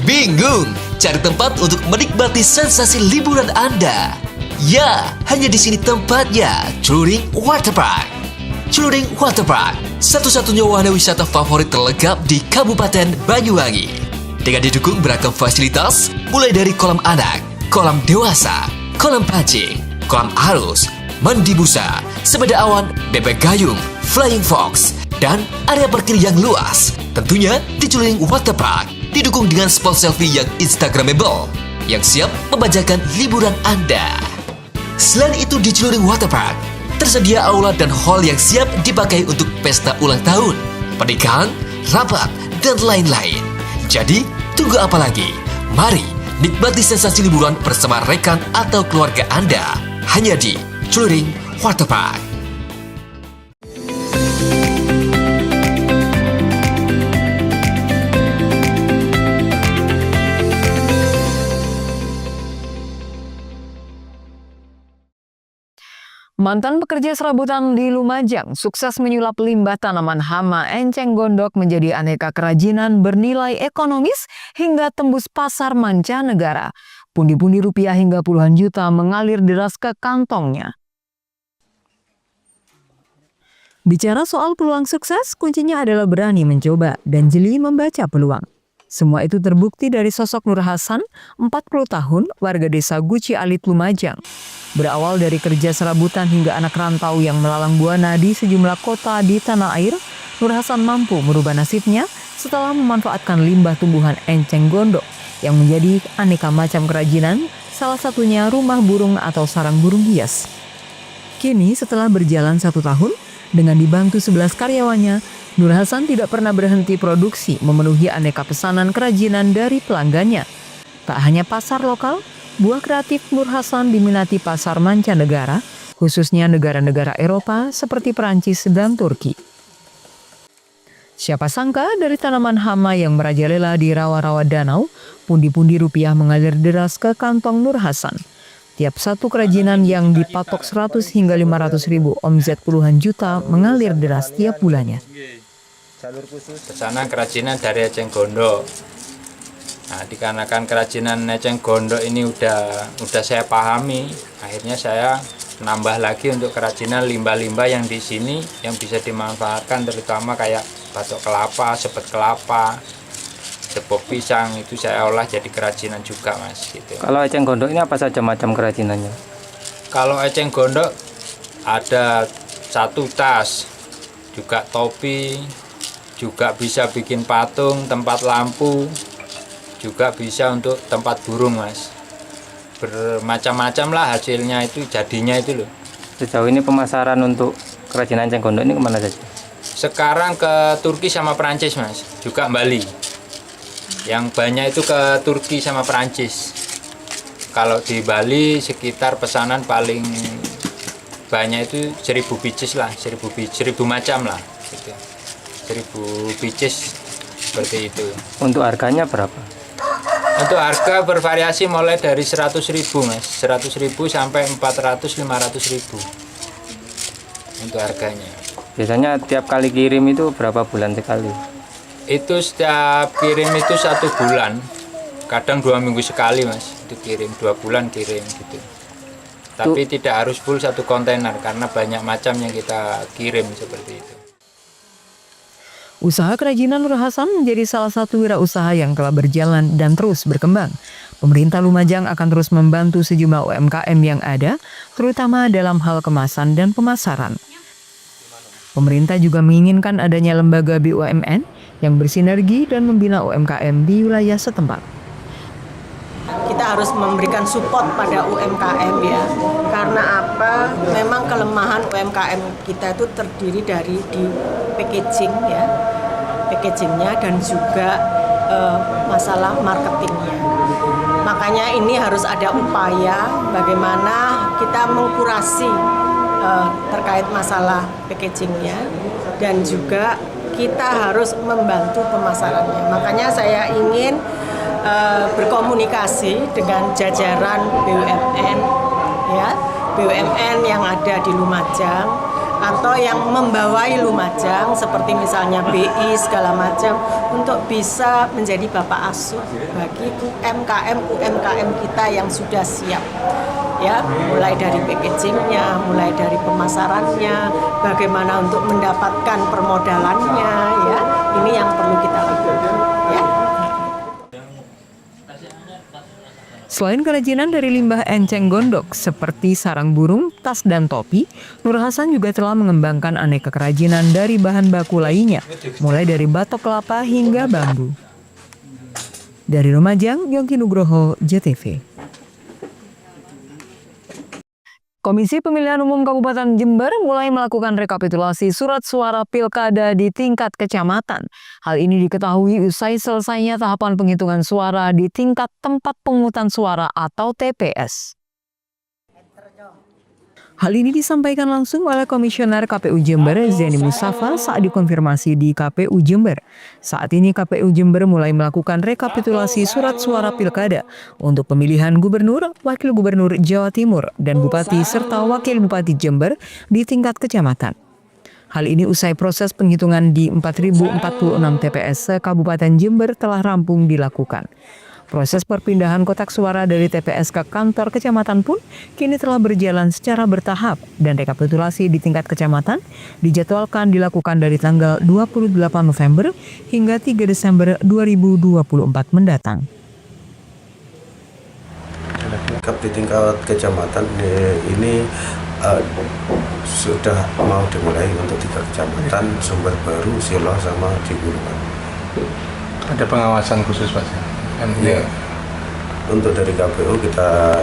Bingung cari tempat untuk menikmati sensasi liburan Anda? Ya, hanya di sini tempatnya, Celuring Waterpark. Celuring Waterpark, satu-satunya wahana wisata favorit terlengkap di Kabupaten Banyuwangi. Dengan didukung beragam fasilitas, mulai dari kolam anak, kolam dewasa, kolam pancing, kolam arus, mandi busa, sepeda awan, bebek gayung, flying fox, dan area parkir yang luas. Tentunya di Celuring Waterpark, didukung dengan spot selfie yang instagramable, yang siap membajakan liburan Anda. Selain itu di Celuring Waterpark, tersedia aula dan hall yang siap dipakai untuk pesta ulang tahun, pernikahan, rapat, dan lain-lain. Jadi, tunggu apa lagi? Mari nikmati sensasi liburan bersama rekan atau keluarga Anda, hanya di Celuring Waterpark. Mantan pekerja serabutan di Lumajang sukses menyulap limbah tanaman hama enceng gondok menjadi aneka kerajinan bernilai ekonomis hingga tembus pasar mancanegara. Pundi-pundi rupiah hingga puluhan juta mengalir deras ke kantongnya. Bicara soal peluang sukses, kuncinya adalah berani mencoba dan jeli membaca peluang. Semua itu terbukti dari sosok Nur Hasan, 40 tahun, warga desa Guci Alit, Lumajang. Berawal dari kerja serabutan hingga anak rantau yang melalang buana di sejumlah kota di tanah air, Nur Hasan mampu merubah nasibnya setelah memanfaatkan limbah tumbuhan enceng gondok yang menjadi aneka macam kerajinan, salah satunya rumah burung atau sarang burung hias. Kini setelah berjalan 1 tahun, dengan dibantu 11 karyawannya, Nur Hasan tidak pernah berhenti produksi memenuhi aneka pesanan kerajinan dari pelanggannya. Tak hanya pasar lokal, buah kreatif Nur Hasan diminati pasar mancanegara, khususnya negara-negara Eropa seperti Perancis dan Turki. Siapa sangka dari tanaman hama yang merajalela di rawa-rawa danau, pundi-pundi rupiah mengalir deras ke kantong Nur Hasan. Tiap satu kerajinan yang dipatok 100 hingga 500 ribu omzet puluhan juta mengalir deras tiap bulannya. Pesanan kerajinan dari eceng gondok. Nah, dikarenakan kerajinan eceng gondok ini udah saya pahami, akhirnya saya nambah lagi untuk kerajinan limbah-limbah yang di sini yang bisa dimanfaatkan, terutama kayak batok kelapa, sepet kelapa, sepop pisang, itu saya olah jadi kerajinan juga, Mas, gitu. Kalau eceng gondok ini apa saja macam kerajinannya? Kalau eceng gondok ada 1 tas, juga topi, juga bisa bikin patung, tempat lampu, juga bisa untuk tempat burung, Mas. Bermacam-macam lah hasilnya, itu jadinya itu loh. Sejauh ini pemasaran untuk kerajinan eceng gondok ini kemana saja? Sekarang ke Turki sama Perancis, Mas, juga Bali. Yang banyak itu ke Turki sama Perancis. Kalau di Bali sekitar pesanan paling banyak itu 1000 pieces lah, 1000 macam lah gitu. 1000 pieces seperti itu. Untuk harganya berapa? Untuk harga bervariasi mulai dari 100.000, Mas. 100.000 sampai 400-500.000 untuk harganya. Biasanya tiap kali kirim itu berapa bulan sekali? Itu setiap kirim itu 1 bulan, kadang 2 minggu sekali, Mas. Itu kirim 2 bulan kirim gitu. Tapi tidak harus full 1 kontainer karena banyak macam yang kita kirim seperti itu. Usaha kerajinan Nur Hasan menjadi salah satu wirausaha yang telah berjalan dan terus berkembang. Pemerintah Lumajang akan terus membantu sejumlah UMKM yang ada, terutama dalam hal kemasan dan pemasaran. Pemerintah juga menginginkan adanya lembaga BUMN yang bersinergi dan membina UMKM di wilayah setempat. Kita harus memberikan support pada UMKM ya, karena apa? Memang kelemahan UMKM kita itu terdiri dari di packaging ya, packagingnya dan juga masalah marketingnya. Makanya ini harus ada upaya bagaimana kita mengkurasi terkait masalah packagingnya dan juga kita harus membantu pemasarannya. Makanya saya ingin berkomunikasi dengan jajaran BUMN, ya, BUMN yang ada di Lumajang atau yang membawai Lumajang seperti misalnya BI segala macam untuk bisa menjadi bapak asuh bagi UMKM kita yang sudah siap, ya, mulai dari packagingnya, mulai dari pemasarannya, bagaimana untuk mendapatkan permodalannya, ya, ini yang perlu kita lakukan, ya. Selain kerajinan dari limbah enceng gondok seperti sarang burung, tas, dan topi, Nur Hasan juga telah mengembangkan aneka kerajinan dari bahan baku lainnya, mulai dari batok kelapa hingga bambu. Dari Lumajang, Yongki Nugroho, JTV. Komisi Pemilihan Umum Kabupaten Jember mulai melakukan rekapitulasi surat suara pilkada di tingkat kecamatan. Hal ini diketahui usai selesainya tahapan penghitungan suara di tingkat tempat pemungutan suara atau TPS. Hal ini disampaikan langsung oleh Komisioner KPU Jember, Zeni Mustafa, saat dikonfirmasi di KPU Jember. Saat ini KPU Jember mulai melakukan rekapitulasi surat suara pilkada untuk pemilihan gubernur, wakil gubernur Jawa Timur, dan bupati serta wakil bupati Jember di tingkat kecamatan. Hal ini usai proses penghitungan di 4.046 TPS Kabupaten Jember telah rampung dilakukan. Proses perpindahan kotak suara dari TPS ke kantor kecamatan pun kini telah berjalan secara bertahap dan rekapitulasi di tingkat kecamatan dijadwalkan dilakukan dari tanggal 28 November hingga 3 Desember 2024 mendatang. Di tingkat kecamatan ini sudah mau dimulai untuk 3 kecamatan, Sumber Baru, Siloh, sama Cibuluan. Ada pengawasan khusus Pak? Ya, untuk dari KPU kita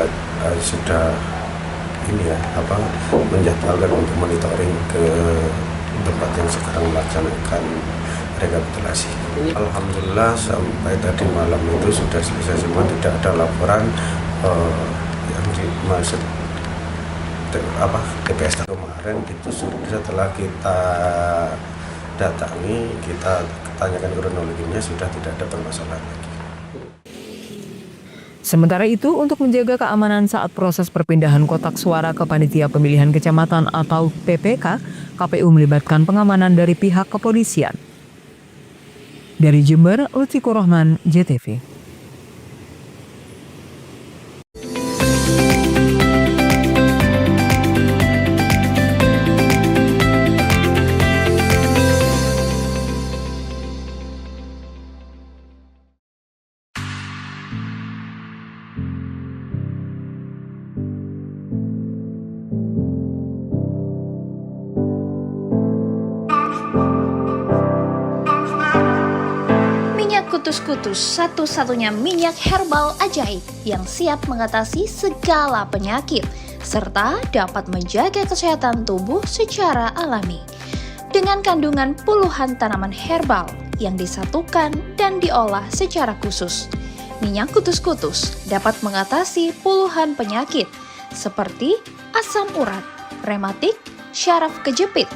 sudah menjadwalkan untuk monitoring ke tempat yang sekarang melaksanakan rekapitulasi. Alhamdulillah sampai tadi malam itu sudah selesai semua, tidak ada laporan yang dimaksud TPS kemarin itu setelah kita datangi, kita tanyakan kronologinya, sudah tidak ada permasalahan lagi. Sementara itu, untuk menjaga keamanan saat proses perpindahan kotak suara ke Panitia Pemilihan Kecamatan atau PPK, KPU melibatkan pengamanan dari pihak kepolisian. Dari Jember, Lutfi Rahman, JTV. Kutus-Kutus, satu-satunya minyak herbal ajaib yang siap mengatasi segala penyakit serta dapat menjaga kesehatan tubuh secara alami. Dengan kandungan puluhan tanaman herbal yang disatukan dan diolah secara khusus, minyak Kutus-Kutus dapat mengatasi puluhan penyakit seperti asam urat, rematik, syaraf kejepit,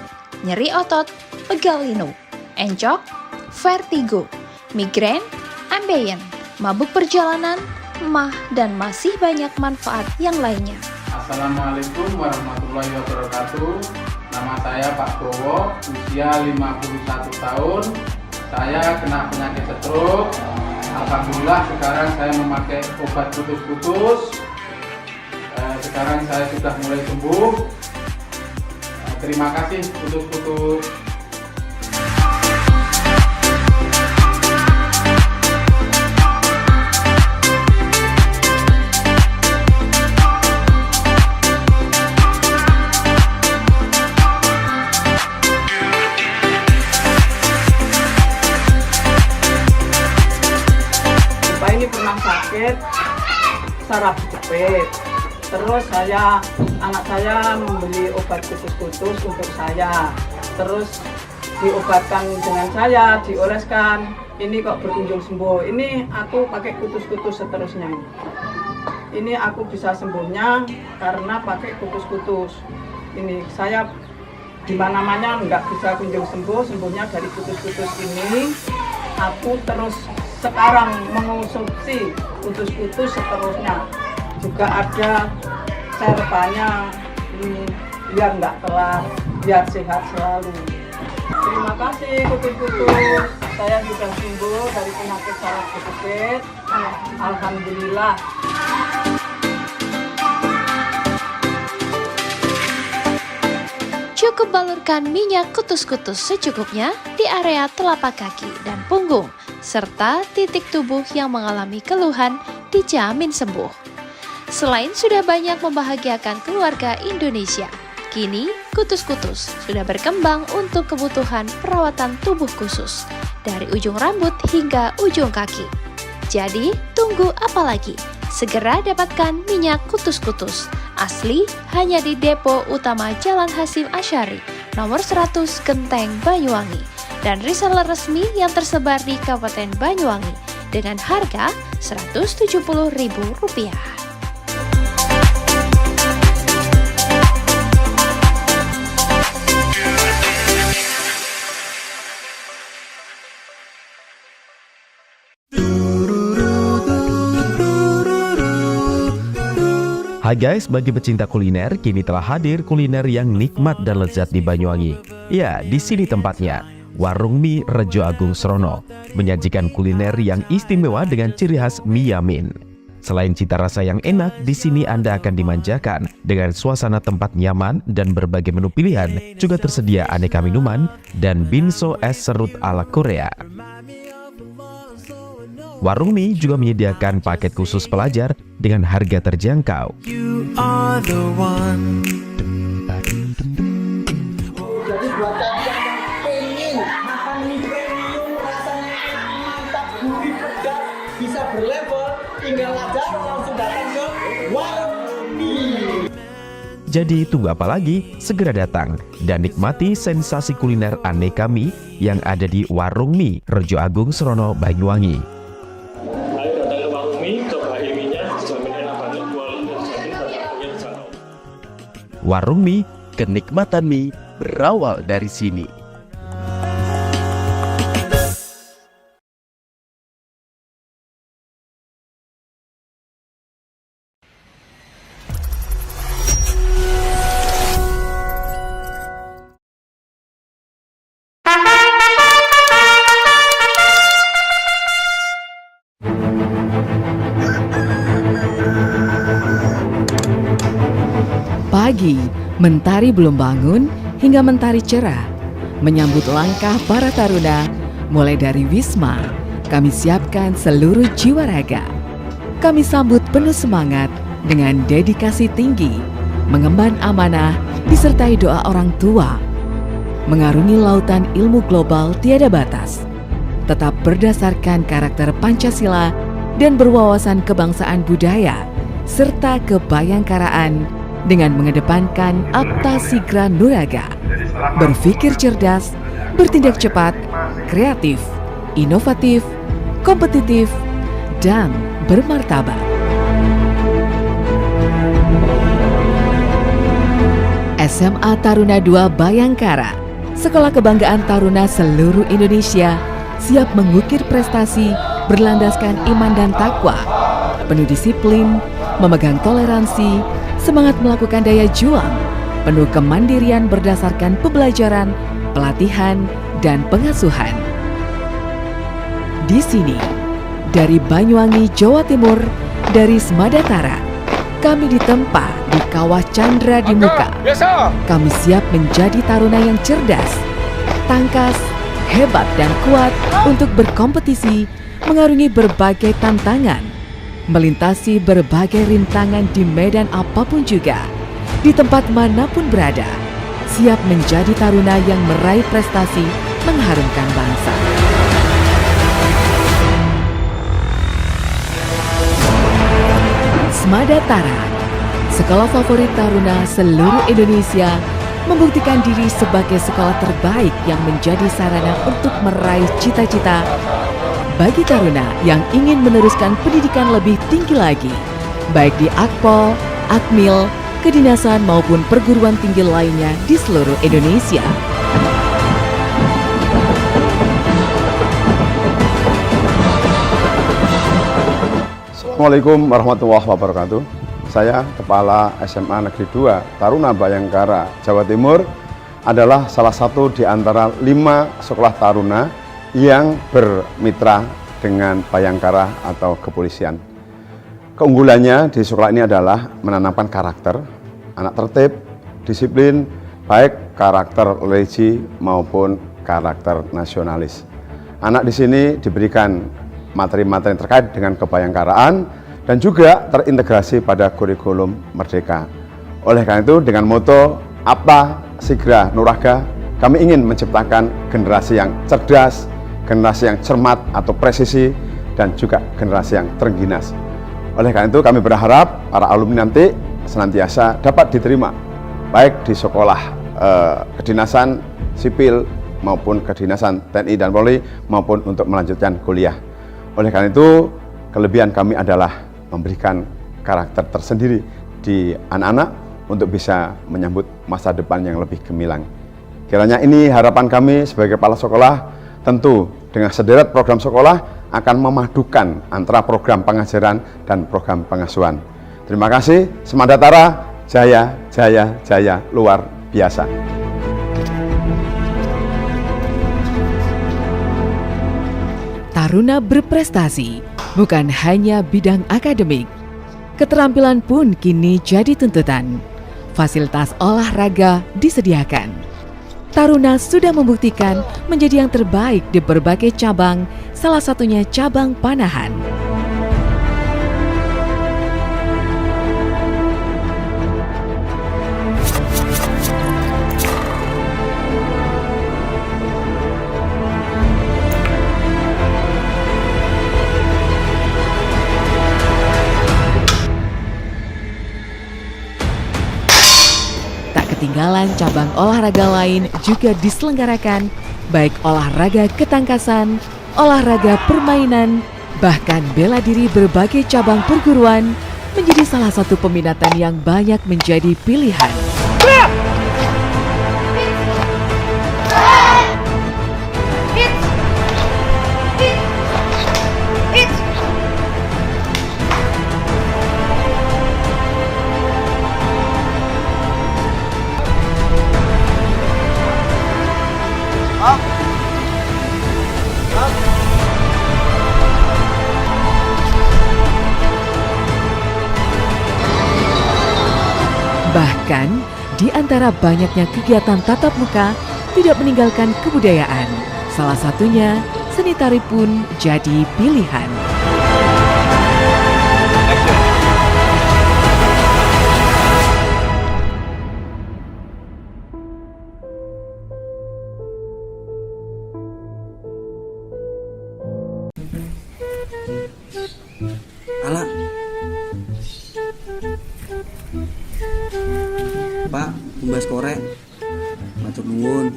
nyeri otot, pegal linu, encok, vertigo, migrain, ambeien, mabuk perjalanan, emah, dan masih banyak manfaat yang lainnya. Assalamualaikum warahmatullahi wabarakatuh. Nama saya Pak Bowo, usia 51 tahun. Saya kena penyakit stroke. Alhamdulillah sekarang saya memakai obat Kutus-Kutus. Sekarang saya sudah mulai sembuh. Terima kasih Kutus-Kutus. Sakit saraf kejepit, terus anak saya membeli obat Kutus-Kutus untuk saya, terus diobatkan dengan saya, dioleskan, ini kok berkunjung sembuh. Ini aku pakai Kutus-Kutus seterusnya, ini aku bisa sembuhnya karena pakai Kutus-Kutus. Ini saya di mana-mana nggak bisa kunjung sembuh, sembuhnya dari kutus-kutus ini. Aku terus sekarang mengonsumsi kutus-kutus seterusnya. Juga ada serbannya biar nggak telat, biar sehat selalu. Terima kasih kutus-kutus, saya sudah sembuh dari penyakit saraf kejepit. Alhamdulillah. Cukup balurkan minyak kutus-kutus secukupnya di area telapak kaki dan punggung, serta titik tubuh yang mengalami keluhan dijamin sembuh. Selain sudah banyak membahagiakan keluarga Indonesia, kini kutus-kutus sudah berkembang untuk kebutuhan perawatan tubuh khusus, dari ujung rambut hingga ujung kaki. Jadi, tunggu apa lagi? Segera dapatkan minyak kutus-kutus asli hanya di Depo Utama Jalan Hasyim Asyari, nomor 100 Genteng, Banyuwangi, dan reseller resmi yang tersebar di Kabupaten Banyuwangi dengan harga Rp170.000. Hai guys, bagi pecinta kuliner, kini telah hadir kuliner yang nikmat dan lezat di Banyuwangi. Ya, di sini tempatnya, Warung Mie Rejo Agung Srono, menyajikan kuliner yang istimewa dengan ciri khas mie yamin. Selain cita rasa yang enak, di sini Anda akan dimanjakan dengan suasana tempat nyaman dan berbagai menu pilihan, juga tersedia aneka minuman dan binso es serut ala Korea. Warung Mie juga menyediakan paket khusus pelajar dengan harga terjangkau. You are the one. Jadi buat kalian yang pengen makan mie premium rasanya mantap, gurih, pedas, bisa berlevel, tinggal aja langsung datang ke Warung Mie. Jadi tunggu apa lagi? Segera datang dan nikmati sensasi kuliner aneka mie yang ada di Warung Mie Rejo Agung Srono, Banyuwangi. Warung Mie, kenikmatan mie berawal dari sini. Pagi, mentari belum bangun hingga mentari cerah. Menyambut langkah para taruna, mulai dari Wisma, kami siapkan seluruh jiwa raga. Kami sambut penuh semangat dengan dedikasi tinggi, mengemban amanah disertai doa orang tua. Mengarungi lautan ilmu global tiada batas, tetap berdasarkan karakter Pancasila dan berwawasan kebangsaan budaya, serta kebayangkaraan dengan mengedepankan Apta Sigra Nuraga, berpikir cerdas, bertindak cepat, kreatif, inovatif, kompetitif, dan bermartabat. SMA Taruna II Bayangkara, sekolah kebanggaan taruna seluruh Indonesia, siap mengukir prestasi berlandaskan iman dan takwa, penuh disiplin, memegang toleransi, semangat melakukan daya juang, penuh kemandirian berdasarkan pembelajaran, pelatihan, dan pengasuhan. Di sini, dari Banyuwangi, Jawa Timur, dari Smadatara, kami ditempa di Kawah Chandra di Muka. Kami siap menjadi taruna yang cerdas, tangkas, hebat, dan kuat untuk berkompetisi, mengarungi berbagai tantangan, melintasi berbagai rintangan di medan apapun juga, di tempat manapun berada, siap menjadi taruna yang meraih prestasi mengharumkan bangsa. Smadatara, sekolah favorit taruna seluruh Indonesia, membuktikan diri sebagai sekolah terbaik yang menjadi sarana untuk meraih cita-cita bagi taruna yang ingin meneruskan pendidikan lebih tinggi lagi, baik di Akpol, Akmil, kedinasan maupun perguruan tinggi lainnya di seluruh Indonesia. Assalamualaikum warahmatullahi wabarakatuh. Saya Kepala SMA Negeri 2 Taruna Bayangkara, Jawa Timur, adalah salah satu di antara 5 sekolah taruna yang bermitra dengan Bayangkara atau kepolisian. Keunggulannya di sekolah ini adalah menanamkan karakter, anak tertib, disiplin, baik karakter religi maupun karakter nasionalis. Anak di sini diberikan materi-materi terkait dengan kebayangkaraan dan juga terintegrasi pada kurikulum Merdeka. Oleh karena itu, dengan moto Apa Sigra Nuraga, kami ingin menciptakan generasi yang cerdas, generasi yang cermat atau presisi, dan juga generasi yang terengginas. Oleh karena itu, kami berharap para alumni nanti senantiasa dapat diterima baik di sekolah kedinasan sipil maupun kedinasan TNI dan Polri maupun untuk melanjutkan kuliah. Oleh karena itu, kelebihan kami adalah memberikan karakter tersendiri di anak-anak untuk bisa menyambut masa depan yang lebih gemilang. Kiranya ini harapan kami sebagai kepala sekolah, tentu dengan sederet program sekolah akan memadukan antara program pengajaran dan program pengasuhan. Terima kasih, Semangat Tara, jaya, jaya, jaya, luar biasa. Taruna berprestasi bukan hanya bidang akademik. Keterampilan pun kini jadi tuntutan. Fasilitas olahraga disediakan. Taruna sudah membuktikan menjadi yang terbaik di berbagai cabang, salah satunya cabang panahan. Ketinggalan cabang olahraga lain juga diselenggarakan, baik olahraga ketangkasan, olahraga permainan, bahkan bela diri berbagai cabang perguruan menjadi salah satu peminatan yang banyak menjadi pilihan. Bahkan, di antara banyaknya kegiatan tatap muka, tidak meninggalkan kebudayaan. Salah satunya, seni tari pun jadi pilihan. Alah, Pak, tumbas korek, matur nuwun.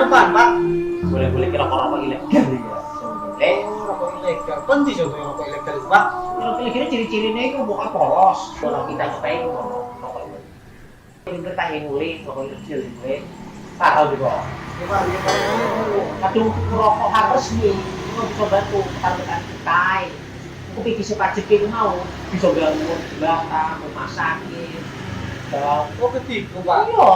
Pak. Boleh-boleh rokok ilegal ya. Rokok ilegal. Penting sih rokok ilegal itu, Pak. Rokok ilegal ciri-cirinya itu bukan polos. Kalau kita nyobain rokok ilegal. Ini kita ngulih rokok ilegal ini. Tahu juga. Aduh, rokok harus nih. Itu bisa bantu ketarungan kita. Aku pikir sepajak itu mau bisa gangguan belakang, rumah sakit. Oh, ketiga, Pak. Iya.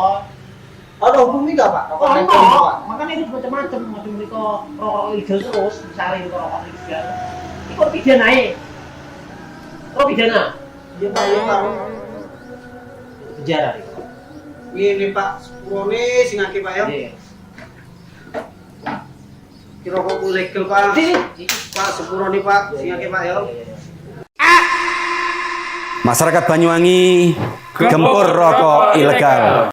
Ada hubungi nggak, Pak? Rokok ilegal itu, Pak? Makanya itu macam-macam itu rokok ilegal terus, misalnya itu rokok ilegal. Itu kok pidana ya? Kok pidana? Iya, Pak. Iya, Pak. Penjara nih. Ini, Pak. Sepurone sing akeh, Pak ya. Iki rokok ilegal, Pak. Pak, sepurone, Pak. Sing akeh, Pak ya. Masyarakat Banyuwangi gempur rokok ilegal.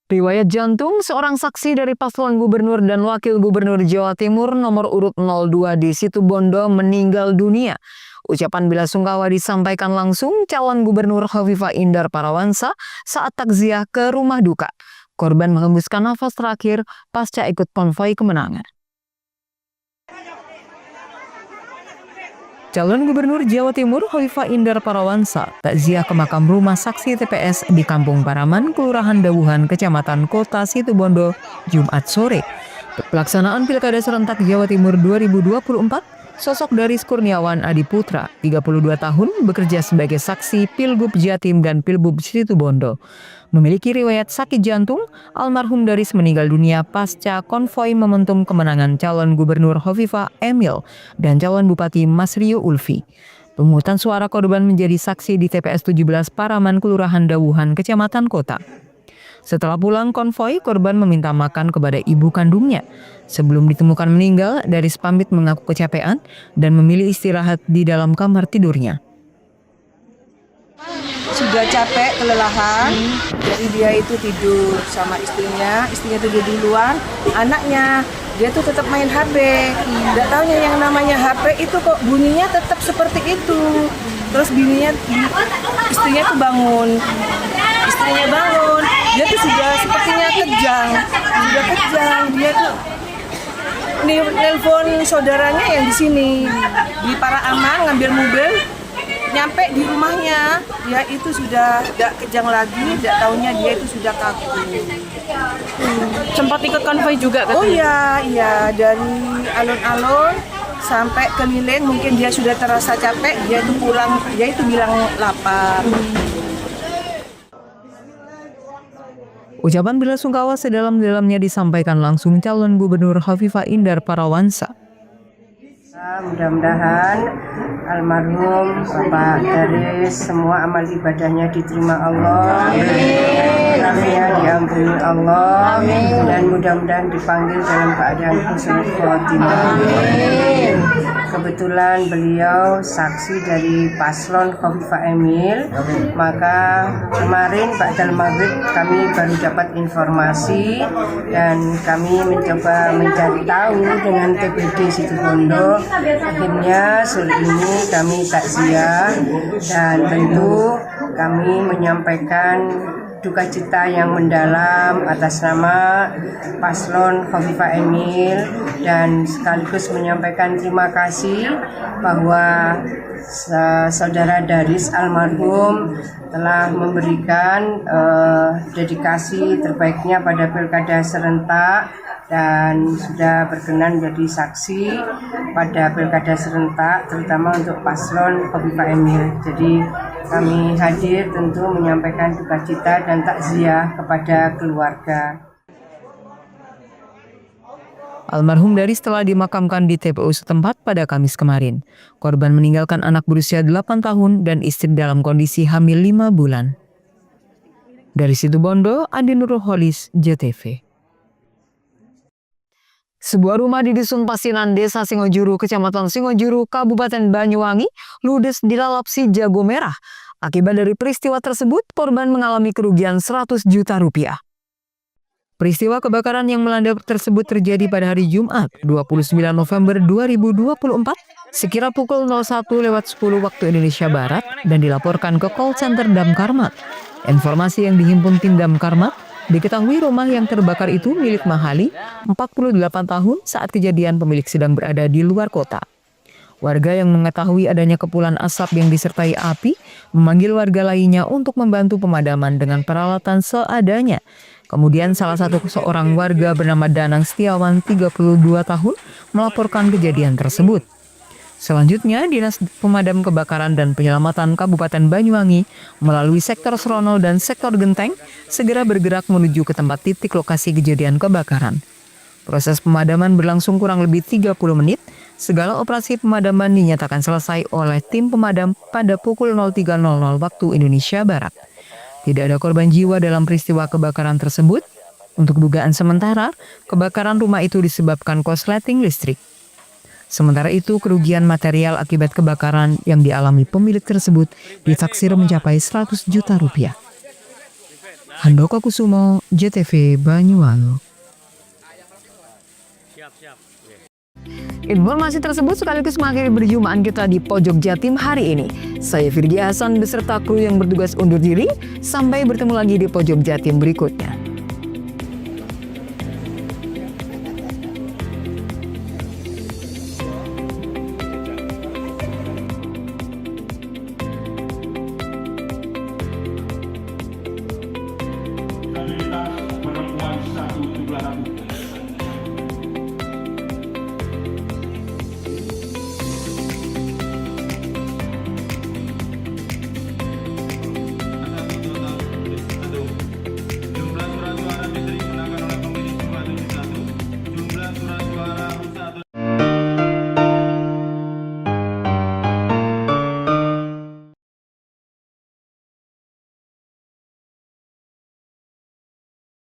Riwayat jantung seorang saksi dari paslon gubernur dan wakil gubernur Jawa Timur nomor urut 02 di Situbondo meninggal dunia. Ucapan bela sungkawa disampaikan langsung calon gubernur Hovifah Indar Parawansa saat takziah ke rumah duka. Korban menghembuskan nafas terakhir pasca ikut konvoi kemenangan. Calon Gubernur Jawa Timur Hovifah Indar Parawansa takziah ke makam rumah saksi TPS di Kampung Paraman, Kelurahan Dawuhan, Kecamatan Kota Situbondo, Jumat sore. Pelaksanaan Pilkada Serentak Jawa Timur 2024, sosok Daris Kurniawan Adiputra, 32 tahun, bekerja sebagai saksi Pilgub Jatim dan Pilbub Situbondo. Memiliki riwayat sakit jantung, almarhum Daris meninggal dunia pasca konvoi momentum kemenangan calon gubernur Hovifah Emil dan calon bupati Masrio Ulfi. Pemungutan suara korban menjadi saksi di TPS 17 Paraman, Kelurahan Dawuhan, Kecamatan Kota. Setelah pulang konvoi, korban meminta makan kepada ibu kandungnya. Sebelum ditemukan meninggal, Daris pamit mengaku kecapean dan memilih istirahat di dalam kamar tidurnya. Sudah capek, kelelahan, jadi dia itu tidur sama istrinya tidur di luar, anaknya dia tuh tetap main HP. Nggak taunya yang namanya HP itu kok bunyinya tetap seperti itu. Terus istrinya tuh bangun, dia tuh sudah sepertinya kejang, dia tuh nelpon saudaranya yang di sini di Paraaman ngambil mobil. Nyampe di rumahnya, dia itu sudah tidak kejang lagi, tidak taunya dia itu sudah kaku. Sempat ikut konvoi juga kan? Oh iya, dari alun-alun sampai keliling, mungkin dia sudah terasa capek, dia itu pulang, dia itu bilang lapar. Ucapan bela sungkawa sedalam-dalamnya disampaikan langsung calon gubernur Hovifah Indar Parawansa. Mudah-mudahan almarhum Bapak Daris semua amal ibadahnya diterima Allah, rahmatnya diampuni Allah, dan mudah-mudahan dipanggil dalam keadaan husnul khotimah. Kebetulan beliau saksi dari paslon Hovifah Emil, maka kemarin ba'dal maghrib kami baru dapat informasi dan kami mencoba mencari tahu dengan TPD Situbondo. Akhirnya sore ini kami takziah dan tentu kami menyampaikan duka cita yang mendalam atas nama paslon Hovifah Emil dan sekaligus menyampaikan terima kasih bahwa saudara Daris almarhum telah memberikan dedikasi terbaiknya pada Pilkada Serentak dan sudah berkenan menjadi saksi pada Pilkada Serentak terutama untuk paslon Hovifah Emil. Jadi kami hadir tentu menyampaikan duka cita dan takziah kepada keluarga. Almarhum Daris telah dimakamkan di TPU setempat pada Kamis kemarin. Korban meninggalkan anak berusia 8 tahun dan istri dalam kondisi hamil 5 bulan. Dari Situbondo, Andi Nurul Holis, JTV. Sebuah rumah di Dusun Pasinan, Desa Singojuru, Kecamatan Singojuru, Kabupaten Banyuwangi, ludes dilalap si jago merah. Akibat dari peristiwa tersebut, korban mengalami kerugian 100 juta rupiah. Peristiwa kebakaran yang melanda tersebut terjadi pada hari Jumat, 29 November 2024, sekira pukul 01.10 waktu Indonesia Barat dan dilaporkan ke call center Damkarmat. Informasi yang dihimpun tim Damkarmat, diketahui rumah yang terbakar itu milik Mahali, 48 tahun, saat kejadian pemilik sedang berada di luar kota. Warga yang mengetahui adanya kepulan asap yang disertai api, memanggil warga lainnya untuk membantu pemadaman dengan peralatan seadanya. Kemudian salah satu seorang warga bernama Danang Setiawan, 32 tahun, melaporkan kejadian tersebut. Selanjutnya, Dinas Pemadam Kebakaran dan Penyelamatan Kabupaten Banyuwangi melalui sektor Srono dan sektor Genteng segera bergerak menuju ke tempat titik lokasi kejadian kebakaran. Proses pemadaman berlangsung kurang lebih 30 menit. Segala operasi pemadaman dinyatakan selesai oleh tim pemadam pada pukul 03.00 waktu Indonesia Barat. Tidak ada korban jiwa dalam peristiwa kebakaran tersebut. Untuk dugaan sementara, kebakaran rumah itu disebabkan korsleting listrik. Sementara itu, kerugian material akibat kebakaran yang dialami pemilik tersebut ditaksir mencapai 100 juta rupiah. Handoko Kusumo, JTV Banyuwangi. Informasi tersebut sekaligus mengakhiri perjumpaan kita di Pojok Jatim hari ini. Saya Firdi Hasan beserta kru yang bertugas undur diri. Sampai bertemu lagi di Pojok Jatim berikutnya.